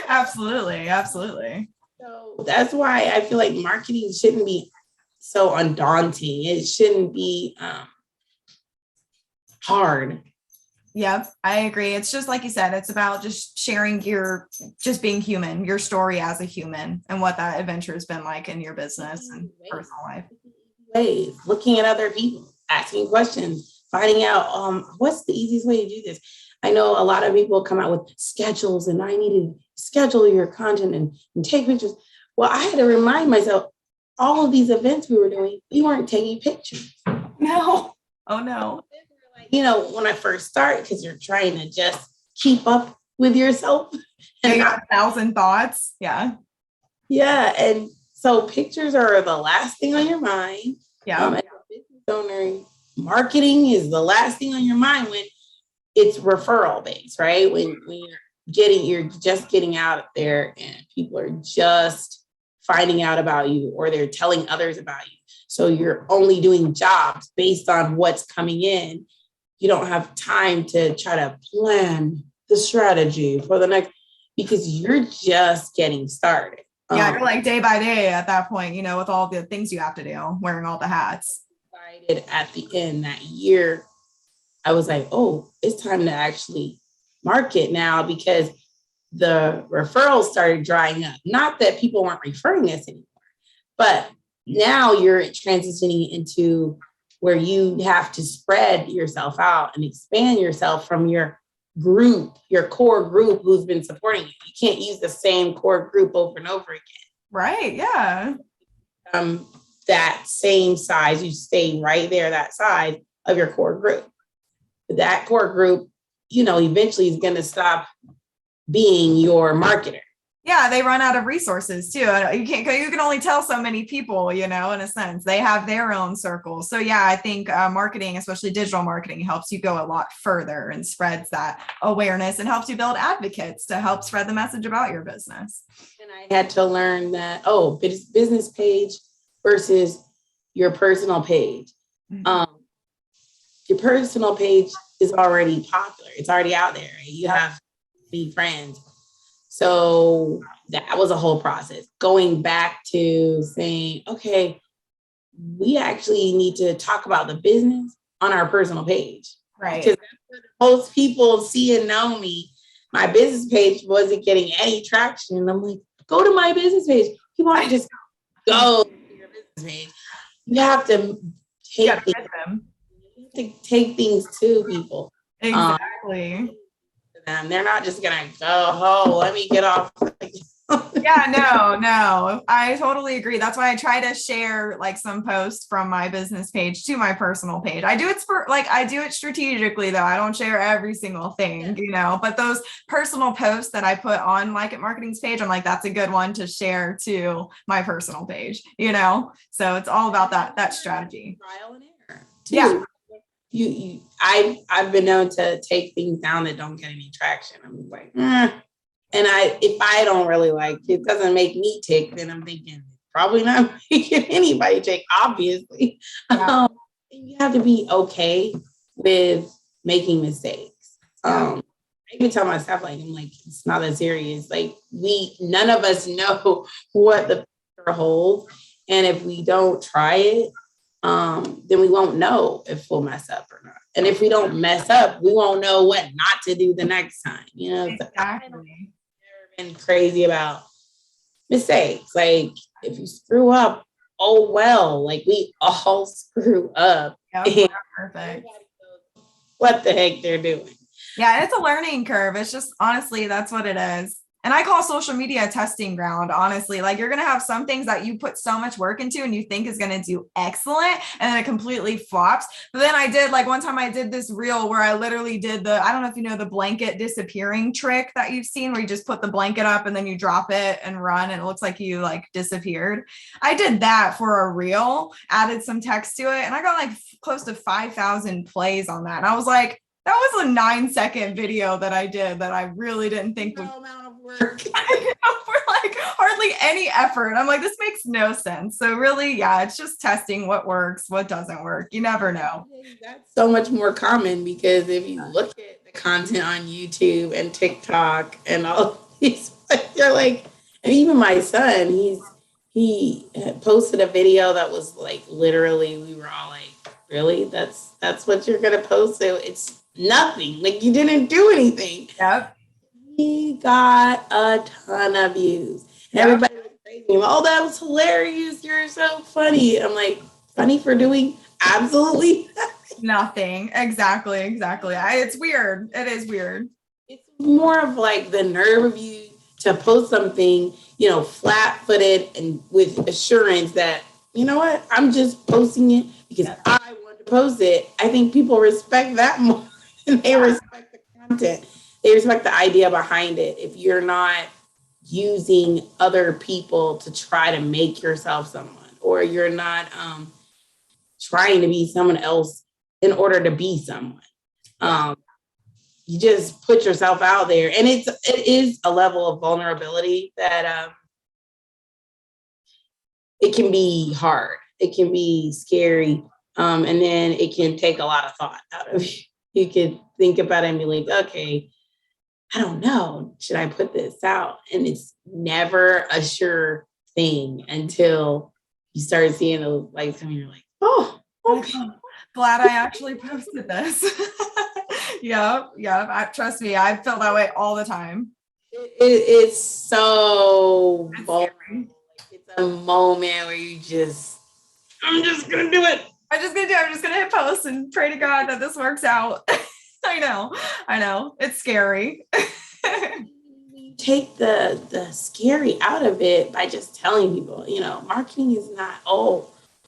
Speaker 1: Absolutely.
Speaker 2: So that's why I feel like marketing shouldn't be so undaunting. It shouldn't be hard.
Speaker 1: Yep, I agree. It's just like you said, it's about just sharing just being human, your story as a human, and what that adventure has been like in your business and personal life.
Speaker 2: Ways, looking at other people, asking questions, finding out what's the easiest way to do this. I know a lot of people come out with schedules, and I need to schedule your content and take pictures. Well, I had to remind myself, all of these events we were doing, we weren't taking pictures.
Speaker 1: No. Oh no.
Speaker 2: When I first start, because you're trying to just keep up with yourself.
Speaker 1: And you got 1,000 thoughts. Yeah.
Speaker 2: Yeah. And so pictures are the last thing on your mind.
Speaker 1: Yeah.
Speaker 2: As a business owner, marketing is the last thing on your mind when it's referral based, right? When you're just getting out there and people are just finding out about you, or they're telling others about you. So you're only doing jobs based on what's coming in. You don't have time to try to plan the strategy for the next, because you're just getting started.
Speaker 1: Yeah, you're like day by day at that point, with all the things you have to do, wearing all the hats.
Speaker 2: At the end that year, I was like, oh, it's time to actually market now, because the referrals started drying up. Not that people weren't referring us anymore, but now you're transitioning into where you have to spread yourself out and expand yourself from your group, your core group who's been supporting you. You can't use the same core group over and over again.
Speaker 1: Right. Yeah.
Speaker 2: That same size, you stay right there, that size of your core group. That core group, eventually is going to stop being your marketer.
Speaker 1: Yeah, they run out of resources too. You can only tell so many people, in a sense. They have their own circles. So yeah, I think marketing, especially digital marketing, helps you go a lot further and spreads that awareness and helps you build advocates to help spread the message about your business.
Speaker 2: And I had to learn that, business page versus your personal page. Mm-hmm. Your personal page is already popular. It's already out there. Right? You have to be friends. So that was a whole process. Going back to saying, okay, we actually need to talk about the business on our personal page.
Speaker 1: Right.
Speaker 2: Because most people see and know me. My business page wasn't getting any traction. And I'm like, go to my business page. People aren't just go to your business page. You have to take things to people.
Speaker 1: Exactly.
Speaker 2: And they're not just gonna go, oh, let me get off.
Speaker 1: Yeah, no, I totally agree. That's why I try to share like some posts from my business page to my personal page. I do it strategically though. I don't share every single thing, but those personal posts that I put on Like It Marketing's page, I'm like, that's a good one to share to my personal page, so it's all about that strategy.
Speaker 2: Trial and error.
Speaker 1: Yeah.
Speaker 2: I've been known to take things down that don't get any traction. I'm like, And if I don't really like it, doesn't make me tick, then I'm thinking probably not making anybody tick, obviously. Yeah. You have to be okay with making mistakes. I even tell myself, I'm like, it's not that serious. Like none of us know what the future holds. And if we don't try it, then we won't know if we'll mess up or not. And if we don't mess up, we won't know what not to do the next time.
Speaker 1: Exactly.
Speaker 2: Been crazy about mistakes. Like if you screw up, oh well, like we all screw up.
Speaker 1: Yep, perfect.
Speaker 2: What the heck they're doing.
Speaker 1: Yeah, it's a learning curve. It's just honestly, that's what it is. And I call social media a testing ground, honestly. Like you're going to have some things that you put so much work into and you think is going to do excellent and then it completely flops. But then one time I did this reel where I literally did I don't know if you know the blanket disappearing trick that you've seen where you just put the blanket up and then you drop it and run and it looks like you disappeared. I did that for a reel, added some text to it and I got close to 5,000 plays on that. And I was like, that was a 9-second video that I did that I really didn't think would
Speaker 2: amount of work
Speaker 1: for hardly any effort. I'm like, this makes no sense. So really, yeah, it's just testing what works, what doesn't work. You never know.
Speaker 2: That's so much more common because if you look at the content on YouTube and TikTok and all these, you're like, and even my son, he posted a video that was literally, we were all like, really? That's what you're gonna post? So it's nothing. You didn't do anything.
Speaker 1: Yep.
Speaker 2: He got a ton of views. Yep. Everybody was praising him. Oh, that was hilarious. You're so funny. I'm like, funny for doing absolutely
Speaker 1: nothing. Exactly. It's weird. It is weird.
Speaker 2: It's more of the nerve of you to post something, flat-footed and with assurance that, you know what, I'm just posting it because I want to post it. I think people respect that more than they respect the content. They respect the idea behind it. If you're not using other people to try to make yourself someone, or you're not trying to be someone else in order to be someone. You just put yourself out there. And it is a level of vulnerability that it can be hard. It can be scary. And then it can take a lot of thought out of you. You could think about it and be like, okay, I don't know, should I put this out? And it's never a sure thing until you start seeing those likes and you're like, oh, okay.
Speaker 1: Glad I actually posted this. Yep. Trust me, I feel that way all the time.
Speaker 2: It's so boring. It's a moment where I'm just going to do it. I'm just going
Speaker 1: to hit post and pray to God that this works out. I know. It's scary.
Speaker 2: You take the scary out of it by just telling people, marketing is not,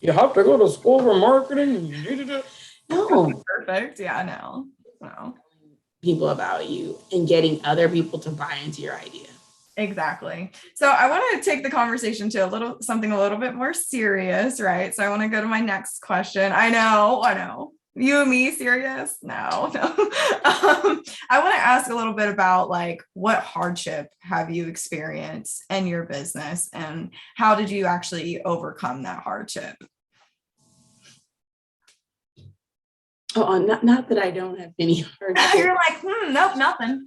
Speaker 2: you have to go to school for marketing and you need to do. No.
Speaker 1: Perfect. Yeah, no.
Speaker 2: People about you and getting other people to buy into your idea.
Speaker 1: Exactly. So I want to take the conversation to something a little bit more serious, right? So I want to go to my next question. I know. You and me serious? No. I want to ask a little bit about what hardship have you experienced in your business and how did you actually overcome that hardship?
Speaker 2: Oh, not that I don't have any hardship.
Speaker 1: You're like, nope, nothing.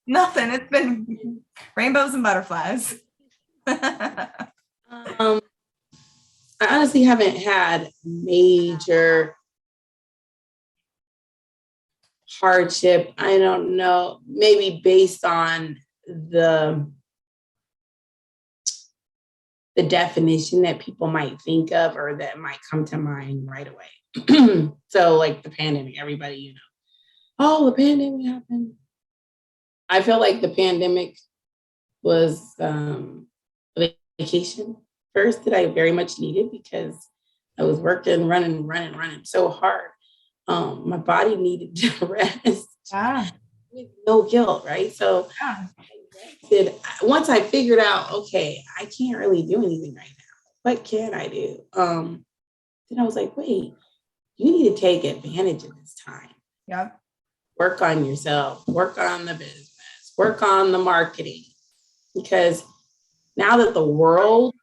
Speaker 1: Nothing. It's been rainbows and butterflies.
Speaker 2: I honestly haven't had major hardship. I don't know, maybe based on the definition that people might think of or that might come to mind right away. So like the pandemic, everybody, oh, the pandemic happened. I feel like the pandemic was a vacation first that I very much needed because I was working, running so hard. My body needed to rest with no guilt, right? So once I figured out, okay, I can't really do anything right now. What can I do? Then I was like, wait, you need to take advantage of this time.
Speaker 1: Yep.
Speaker 2: Work on yourself, work on the business, work on the marketing. Because now that the world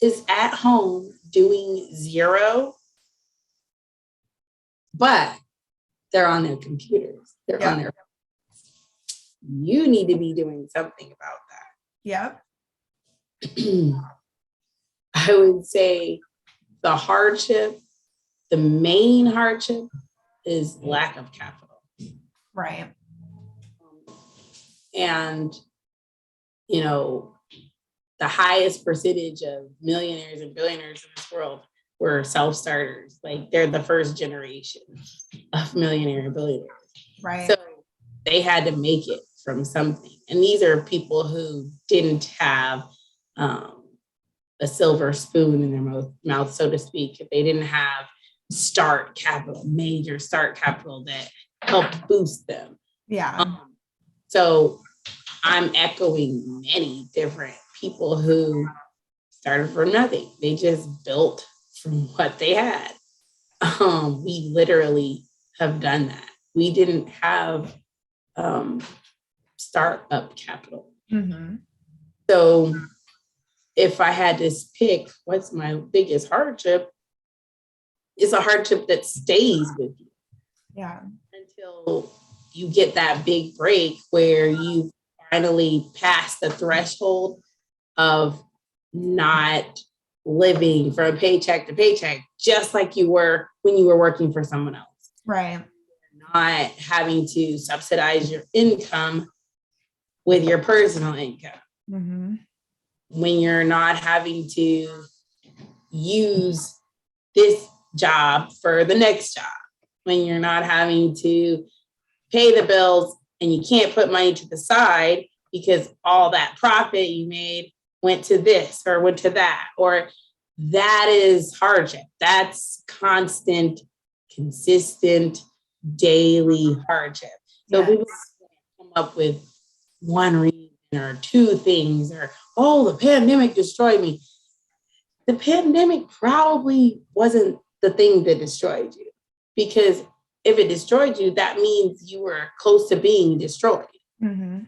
Speaker 2: is at home doing zero, but they're on their computers, they're on their phones. You need to be doing something about that.
Speaker 1: Yep.
Speaker 2: I would say the hardship, the main hardship is lack of capital.
Speaker 1: Right.
Speaker 2: And, the highest percentage of millionaires and billionaires in this world were self-starters. Like they're the first generation of millionaire and billionaires.
Speaker 1: Right.
Speaker 2: So they had to make it from something. And these are people who didn't have a silver spoon in their mouth, so to speak. They didn't have major start capital that helped boost them.
Speaker 1: Yeah.
Speaker 2: So I'm echoing many different people who started from nothing. They just built from what they had. We literally have done that. We didn't have startup capital.
Speaker 1: Mm-hmm.
Speaker 2: So if I had to pick what's my biggest hardship, it's a hardship that stays with you.
Speaker 1: Yeah.
Speaker 2: Until you get that big break where you finally pass the threshold of not living from paycheck to paycheck, just like you were when you were working for someone else.
Speaker 1: Right.
Speaker 2: Not having to subsidize your income with your personal income.
Speaker 1: Mm-hmm.
Speaker 2: When you're not having to use this job for the next job. When you're not having to pay the bills and you can't put money to the side because all that profit you made went to this or went to that, or that is hardship. That's constant, consistent, daily hardship. So people come up with one reason or two things, or, oh, the pandemic destroyed me. The pandemic probably wasn't the thing that destroyed you, because if it destroyed you, that means you were close to being destroyed.
Speaker 1: Mm-hmm.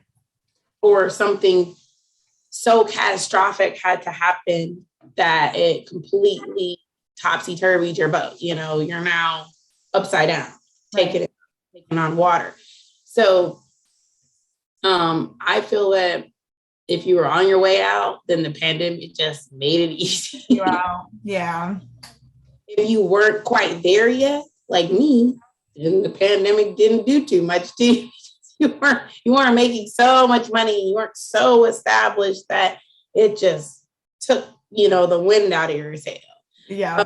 Speaker 2: Or something so catastrophic had to happen that it completely topsy-turvied your boat. You're now upside down, taking on water. So I feel that if you were on your way out, then the pandemic just made it easy.
Speaker 1: Wow. Yeah.
Speaker 2: If you weren't quite there yet, like me, then the pandemic didn't do too much to you. You weren't making so much money. You weren't so established that it just took, the wind out of your sail.
Speaker 1: Yeah.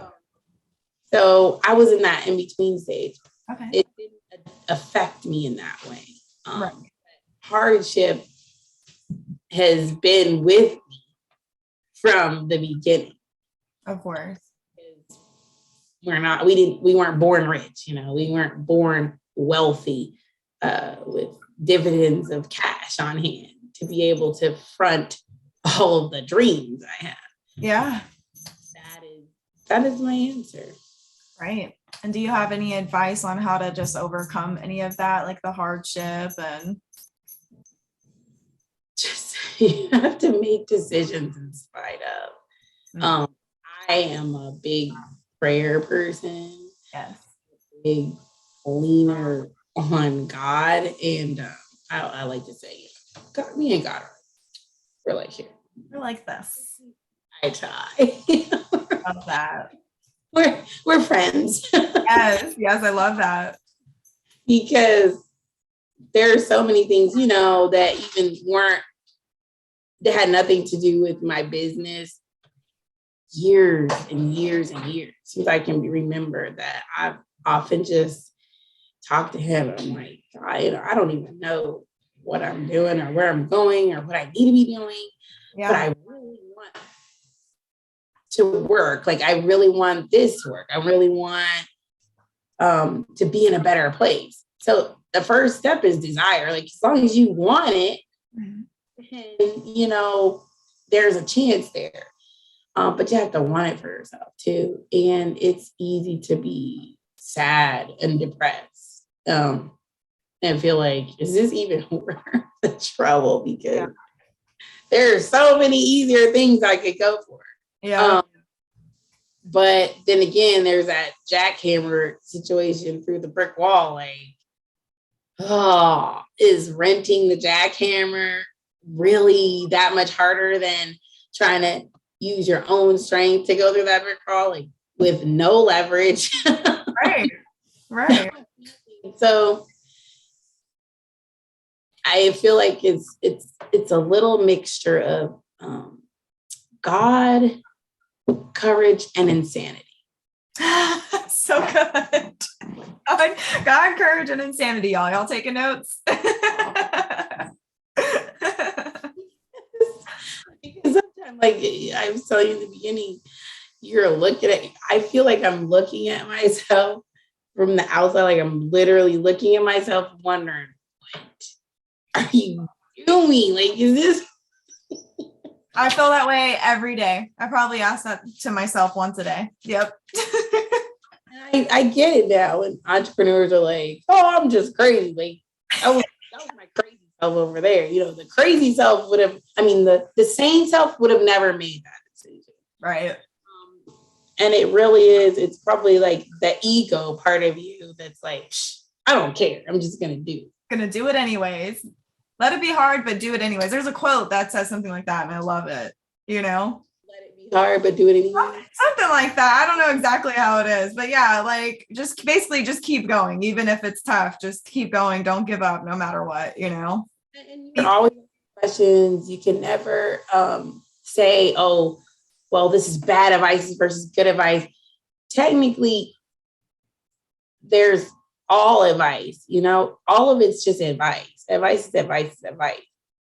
Speaker 2: So I was in that in-between stage.
Speaker 1: Okay.
Speaker 2: It didn't affect me in that way.
Speaker 1: Right.
Speaker 2: Hardship has been with me from the beginning.
Speaker 1: Of course.
Speaker 2: We weren't born rich, we weren't born wealthy with dividends of cash on hand to be able to front all of the dreams I had.
Speaker 1: Yeah.
Speaker 2: That is my answer.
Speaker 1: Right. And do you have any advice on how to just overcome any of that, like the hardship and?
Speaker 2: Just, you have to make decisions in spite of.
Speaker 1: Mm-hmm.
Speaker 2: I am a big prayer person.
Speaker 1: Yes.
Speaker 2: Big leaner on God. And I like to say, God, me and God, we're like here.
Speaker 1: We're like this.
Speaker 2: I try.
Speaker 1: Love that.
Speaker 2: We're friends.
Speaker 1: Yes, I love that.
Speaker 2: Because there are so many things, that even that had nothing to do with my business years and years and years since I can remember, that I've often just talked to him. I'm like, I don't even know what I'm doing or where I'm going or what I need to be doing.
Speaker 1: Yeah.
Speaker 2: But I really want to work. Like, I really want this work. I really want to be in a better place. So the first step is desire. Like, as long as you want it, and, there's a chance there. But you have to want it for yourself too. And it's easy to be sad and depressed and feel like, is this even worth the trouble? Because there are so many easier things I could go for.
Speaker 1: Yeah.
Speaker 2: But then again, there's that jackhammer situation through the brick wall. Like, is renting the jackhammer really that much harder than trying to use your own strength to go through that brick wall, like with no leverage?
Speaker 1: Right.
Speaker 2: So I feel like it's a little mixture of God, courage, and insanity.
Speaker 1: So good. God, courage, and insanity, y'all. Y'all taking notes?
Speaker 2: Because sometimes, like I was telling you in the beginning, I feel like I'm looking at myself from the outside, like I'm literally looking at myself wondering, what are you doing? Like, is this?
Speaker 1: I feel that way every day. I probably ask that to myself once a day. Yep.
Speaker 2: I get it now when entrepreneurs are like, oh, I'm just crazy. Like, that was my crazy self over there. The crazy self the sane self would have never made that decision.
Speaker 1: Right.
Speaker 2: And it really is, it's probably like the ego part of you that's like, I don't care. I'm just going to
Speaker 1: do it anyways. Let it be hard, but do it anyways. There's a quote that says something like that, and I love it.
Speaker 2: Let it be hard, but do it anyway.
Speaker 1: Something like that. I don't know exactly how it is, but yeah, like just keep going, even if it's tough. Just keep going. Don't give up, no matter what.
Speaker 2: And you're always questions. You can never say, "Oh, well, this is bad advice versus good advice." Technically, there's all advice. All of it's just advice. Advice is advice is advice.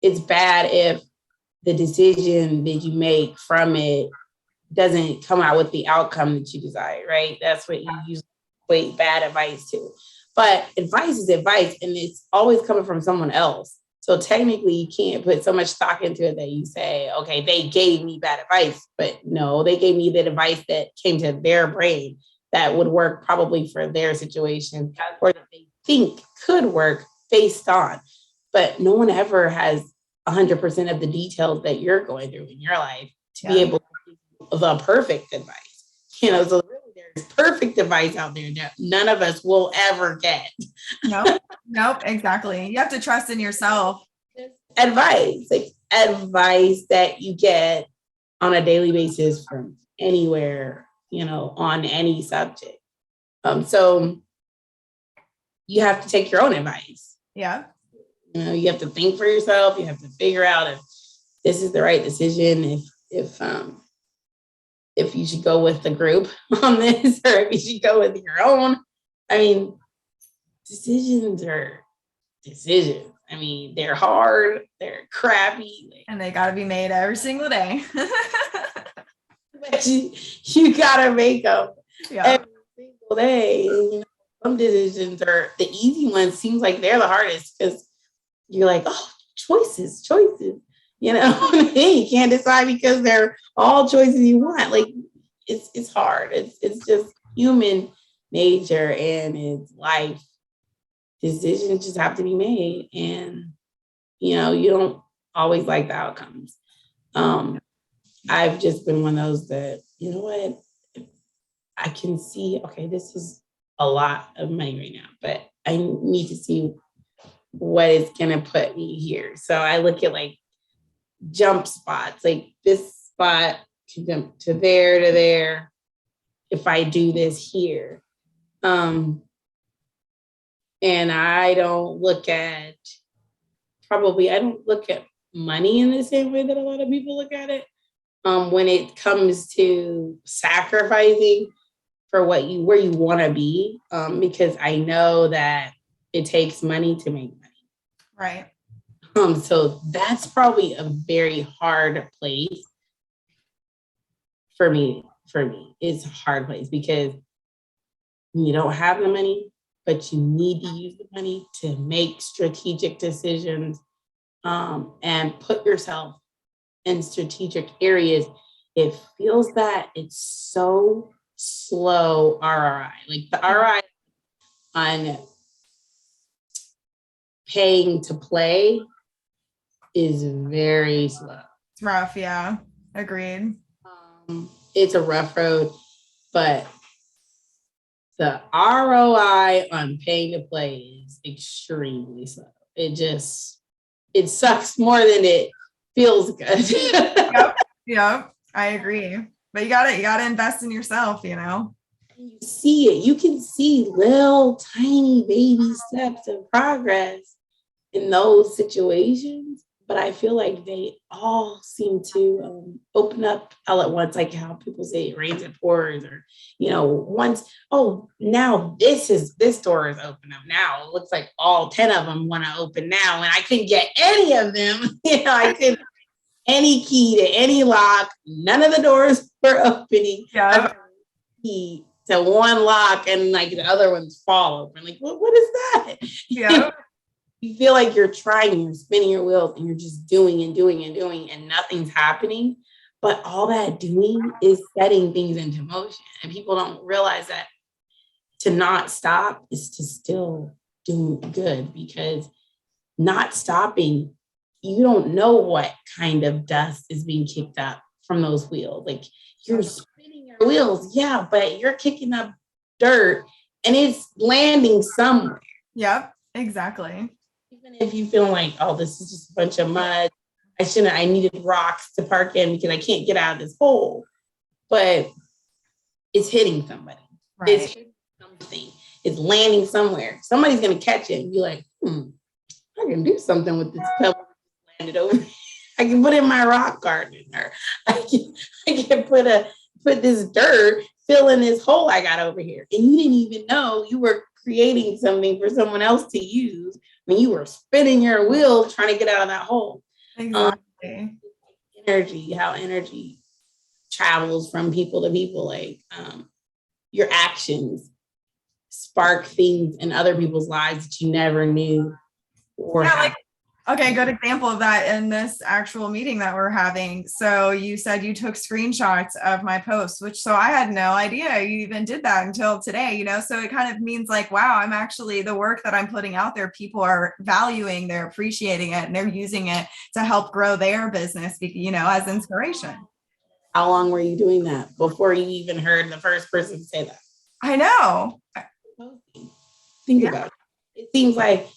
Speaker 2: It's bad if the decision that you make from it doesn't come out with the outcome that you desire, right? That's what you usually equate bad advice to. But advice is advice, and it's always coming from someone else. So technically, you can't put so much stock into it that you say, okay, they gave me bad advice. But no, they gave me the advice that came to their brain that would work probably for their situation, or that they think could work based on. But no one ever has 100% of the details that you're going through in your life to be able to give the perfect advice. So really there's perfect advice out there that none of us will ever get.
Speaker 1: Nope, exactly. You have to trust in yourself.
Speaker 2: Advice that you get on a daily basis from anywhere, on any subject. So you have to take your own advice.
Speaker 1: Yeah.
Speaker 2: You have to think for yourself. You have to figure out if this is the right decision, if you should go with the group on this, or if you should go with your own. Decisions are decisions. They're hard, they're crappy.
Speaker 1: And they got to be made every single day.
Speaker 2: But you got to make them every single day. Some decisions are the easy ones, seems like they're the hardest because you're like, oh, choices. You can't decide because they're all choices you want. Like, it's hard. It's just human nature, and it's life. Decisions just have to be made, and you don't always like the outcomes. I've just been one of those that, I can see, okay, this is a lot of money right now, but I need to see what is going to put me here. So I look at like jump spots, like this spot to jump to there. If I do this here, and I don't look at money in the same way that a lot of people look at it. When it comes to sacrificing for where you want to be, because I know that it takes money to make money.
Speaker 1: Right.
Speaker 2: So that's probably a very hard place for me. It's a hard place because you don't have the money, but you need to use the money to make strategic decisions, and put yourself in strategic areas. It feels that it's so slow ROI. Like the ROI on paying to play is very slow.
Speaker 1: It's rough. Yeah. Agreed.
Speaker 2: It's a rough road, but the ROI on paying to play is extremely slow. It sucks more than it feels good.
Speaker 1: Yep. I agree. But you gotta invest in yourself, you know.
Speaker 2: You see it. You can see little tiny baby steps of progress in those situations. But I feel like they all seem to open up all at once, like how people say it rains and pours, or, now this door is open up now. It looks like all 10 of them want to open now. And I couldn't get any of them. I couldn't any key to any lock. None of the doors were opening.
Speaker 1: Yeah.
Speaker 2: Key to one lock and like the other ones fall open. Like, what is that?
Speaker 1: Yeah.
Speaker 2: You feel like you're trying, you're spinning your wheels and you're just doing and doing and doing and nothing's happening. But all that doing is setting things into motion. And people don't realize that to not stop is to still do good, because not stopping, you don't know what kind of dust is being kicked up from those wheels. Like you're spinning your wheels, yeah, but you're kicking up dirt and it's landing somewhere.
Speaker 1: Yep, exactly.
Speaker 2: Even if you feel like, oh, this is just a bunch of mud, I needed rocks to park in because I can't get out of this hole. But it's hitting somebody.
Speaker 1: Right.
Speaker 2: It's hitting something. It's landing somewhere. Somebody's going to catch it and be like, I can do something with this pebble landed over. I can put it in my rock garden, or I can put this dirt, fill in this hole I got over here. And you didn't even know you were creating something for someone else to use when you were spinning your wheel trying to get out of that hole.
Speaker 1: Exactly.
Speaker 2: How energy travels from people to people, like your actions spark things in other people's lives that you never knew or happened.
Speaker 1: Okay, good example of that in this actual meeting that we're having. So you said you took screenshots of my posts, so I had no idea you even did that until today, so it kind of means like, wow, I'm actually, the work that I'm putting out there, people are valuing, they're appreciating it, and they're using it to help grow their business, as inspiration.
Speaker 2: How long were you doing that before you even heard the first person say that?
Speaker 1: I know.
Speaker 2: Think about it. It seems like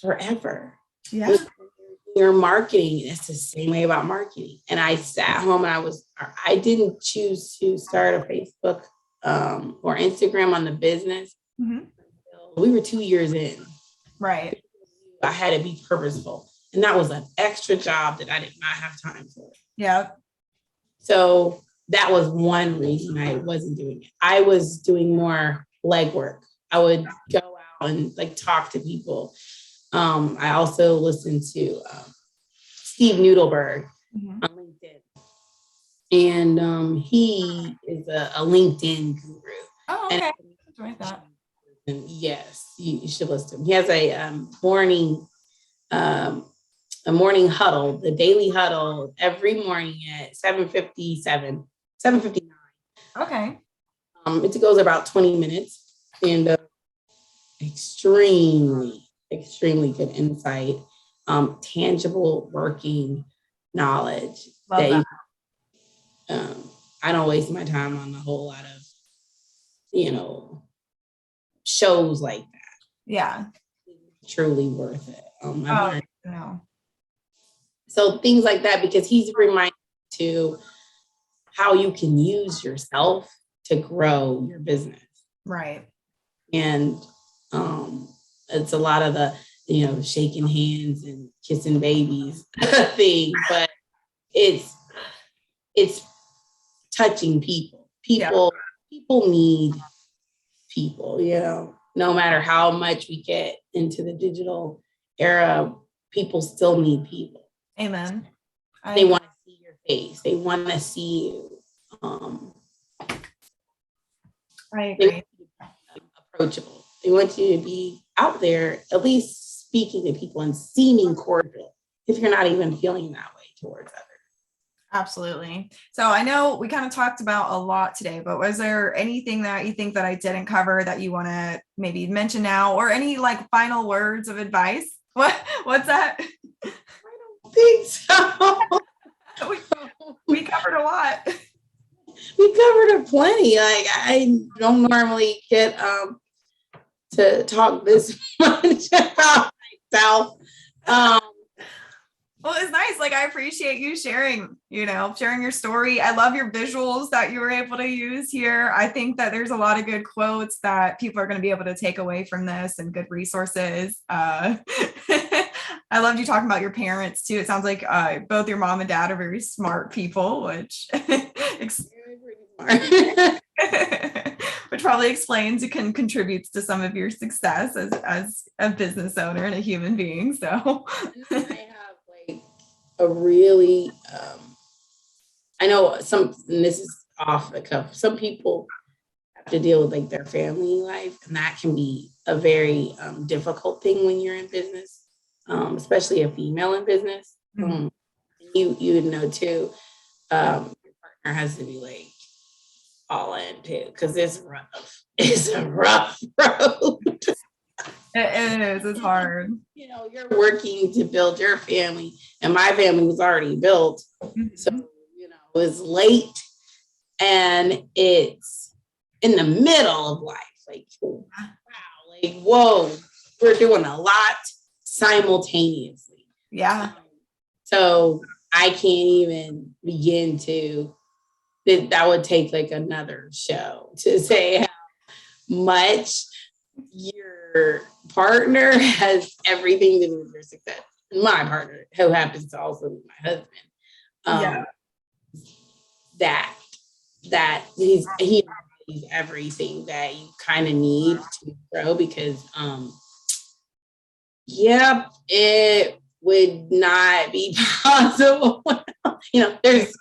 Speaker 2: forever.
Speaker 1: Yeah.
Speaker 2: Your marketing, it's the same way about marketing. And I sat home and I didn't choose to start a Facebook or Instagram on the business. Mm-hmm. We were 2 years in.
Speaker 1: Right.
Speaker 2: I had to be purposeful. And that was an extra job that I did not have time for.
Speaker 1: Yeah.
Speaker 2: So that was one reason I wasn't doing it. I was doing more legwork. I would go out and talk to people. I also listened to Steve Nudelberg on LinkedIn. And he is a LinkedIn guru.
Speaker 1: Oh, okay. Enjoyed that.
Speaker 2: And yes, you should listen to him. He has a morning huddle, the daily huddle, every morning at 7:59.
Speaker 1: Okay.
Speaker 2: It goes about 20 minutes and extremely good insight, tangible working knowledge. Love that. I don't waste my time on a whole lot of, shows like that.
Speaker 1: Yeah.
Speaker 2: It's truly worth it.
Speaker 1: No.
Speaker 2: So things like that, because he's reminded to how you can use yourself to grow your business.
Speaker 1: Right.
Speaker 2: And it's a lot of the, shaking hands and kissing babies thing, but it's touching people. People need people, no matter how much we get into the digital era, people still need people.
Speaker 1: Amen.
Speaker 2: They want to see your face. They want to see you.
Speaker 1: I agree.
Speaker 2: Approachable. They want you to be out there, at least speaking to people and seeming cordial, if you're not even feeling that way towards others.
Speaker 1: Absolutely. So I know we kind of talked about a lot today, but was there anything that you think that I didn't cover that you want to maybe mention now, or any like final words of advice? What's that?
Speaker 2: I don't think so.
Speaker 1: we covered a lot.
Speaker 2: We covered it plenty. Like, I don't normally get to talk this much about myself.
Speaker 1: Well, it's nice. Like, I appreciate you sharing your story. I love your visuals that you were able to use here. I think that there's a lot of good quotes that people are going to be able to take away from this, and good resources. I loved you talking about your parents too. It sounds like both your mom and dad are very smart people, which which probably explains and contributes to some of your success as a business owner and a human being. So
Speaker 2: I have like a really, I know and this is off the cuff, some people have to deal with like their family life, and that can be a very difficult thing when you're in business, especially a female in business.
Speaker 1: Mm-hmm.
Speaker 2: You would know too, your partner has to be like all in too, because it's rough. It's a rough road.
Speaker 1: It is. It's hard.
Speaker 2: You're working to build your family, and my family was already built. Mm-hmm. So, it was late, and it's in the middle of life. Like, wow, like, whoa, we're doing a lot simultaneously.
Speaker 1: Yeah.
Speaker 2: So I can't even begin to, that would take like another show to say how much your partner has everything to do with your success. My partner, who happens to also be my husband, that he embodies everything that you kind of need to grow, because it would not be possible. There's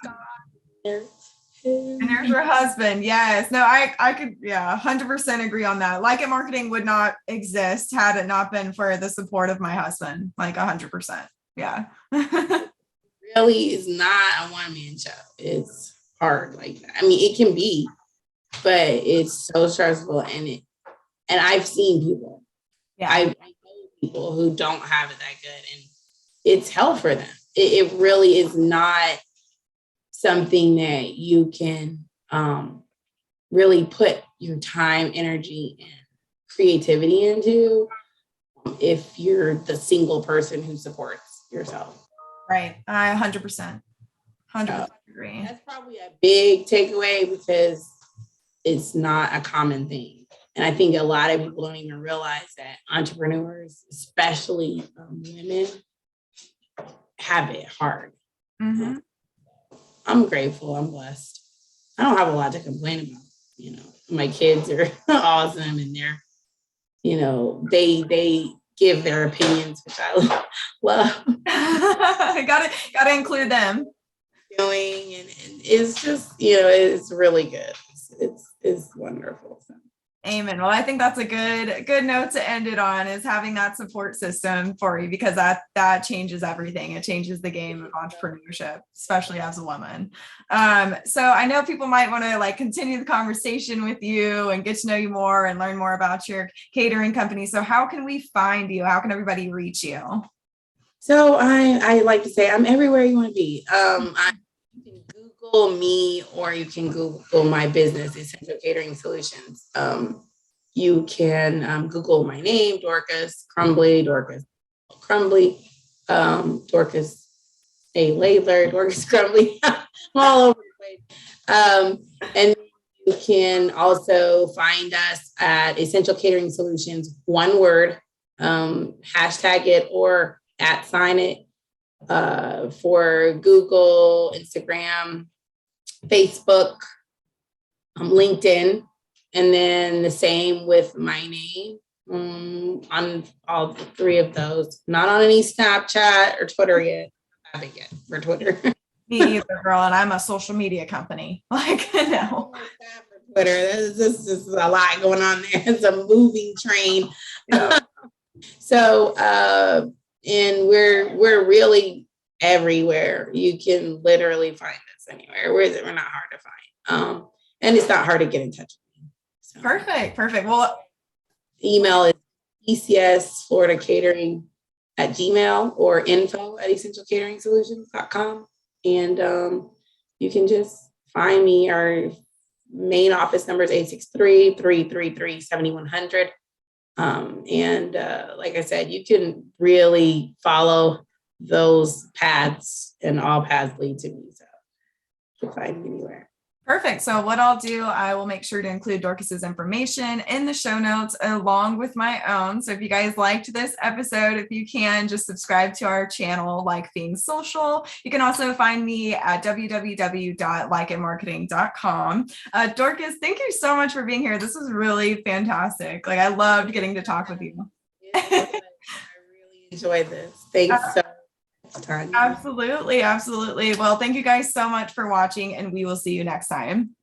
Speaker 1: and there's your husband. Yes. No, I could, 100% agree on that. Like It Marketing would not exist had it not been for the support of my husband. Like 100%. Yeah.
Speaker 2: Really is not a one-man show. It's hard like that. I mean, it can be, but it's so stressful, and I've seen people. Yeah. I know people who don't have it that good, and it's hell for them. It really is not something that you can really put your time, energy, and creativity into if you're the single person who supports yourself.
Speaker 1: Right. I 100% agree.
Speaker 2: That's probably a big takeaway, because it's not a common thing. And I think a lot of people don't even realize that entrepreneurs, especially women, have it hard.
Speaker 1: Mm-hmm.
Speaker 2: I'm grateful. I'm blessed. I don't have a lot to complain about. My kids are awesome, and they're, they give their opinions, which I love.
Speaker 1: Gotta include them.
Speaker 2: Doing, and it's just, it's really good. It's wonderful. So.
Speaker 1: Amen. Well, I think that's a good note to end it on, is having that support system for you, because that changes everything. It changes the game of entrepreneurship, especially as a woman. So I know people might want to continue the conversation with you and get to know you more and learn more about your catering company. So how can we find you? How can everybody reach you?
Speaker 2: So I like to say I'm everywhere you want to be. You can Google me, or you can Google my business, Essential Catering Solutions. you can Google my name, Dorcas Crumbley, Dorcas A. Layler, Dorcas Crumbley, I'm all over the place. And you can also find us at Essential Catering Solutions, one word, hashtag it or @ it for Google, Instagram, Facebook, LinkedIn, and then the same with my name on all three of those. Not on any Snapchat or Twitter yet. I haven't yet for Twitter.
Speaker 1: Me either, girl. And I'm a social media company. Like, no.
Speaker 2: Twitter. This is a lot going on there. It's a moving train.
Speaker 1: Yeah.
Speaker 2: So, and we're really everywhere. You can literally find us anywhere. We're not hard to find. And it's not hard to get in touch with me. So,
Speaker 1: Perfect. Well,
Speaker 2: email is ecsfloridacatering@gmail or info@essentialcatering-solutions.com. And you can just find me. Our main office number is 863-333-7100. And like I said, you can really follow those paths, and all paths lead to me. So you can find me anywhere.
Speaker 1: perfect. So what I'll do, I will make sure to include Dorcas's information in the show notes along with my own. So if you guys liked this episode, if you can just subscribe to our channel, Like Being Social. You can also find me at www.likeitmarketing.com. Dorcas, thank you so much for being here. This was really fantastic. Like, I loved getting to talk with you.
Speaker 2: I really enjoyed this. Thanks so much, Tonya.
Speaker 1: Absolutely. Well, thank you guys so much for watching, and we will see you next time.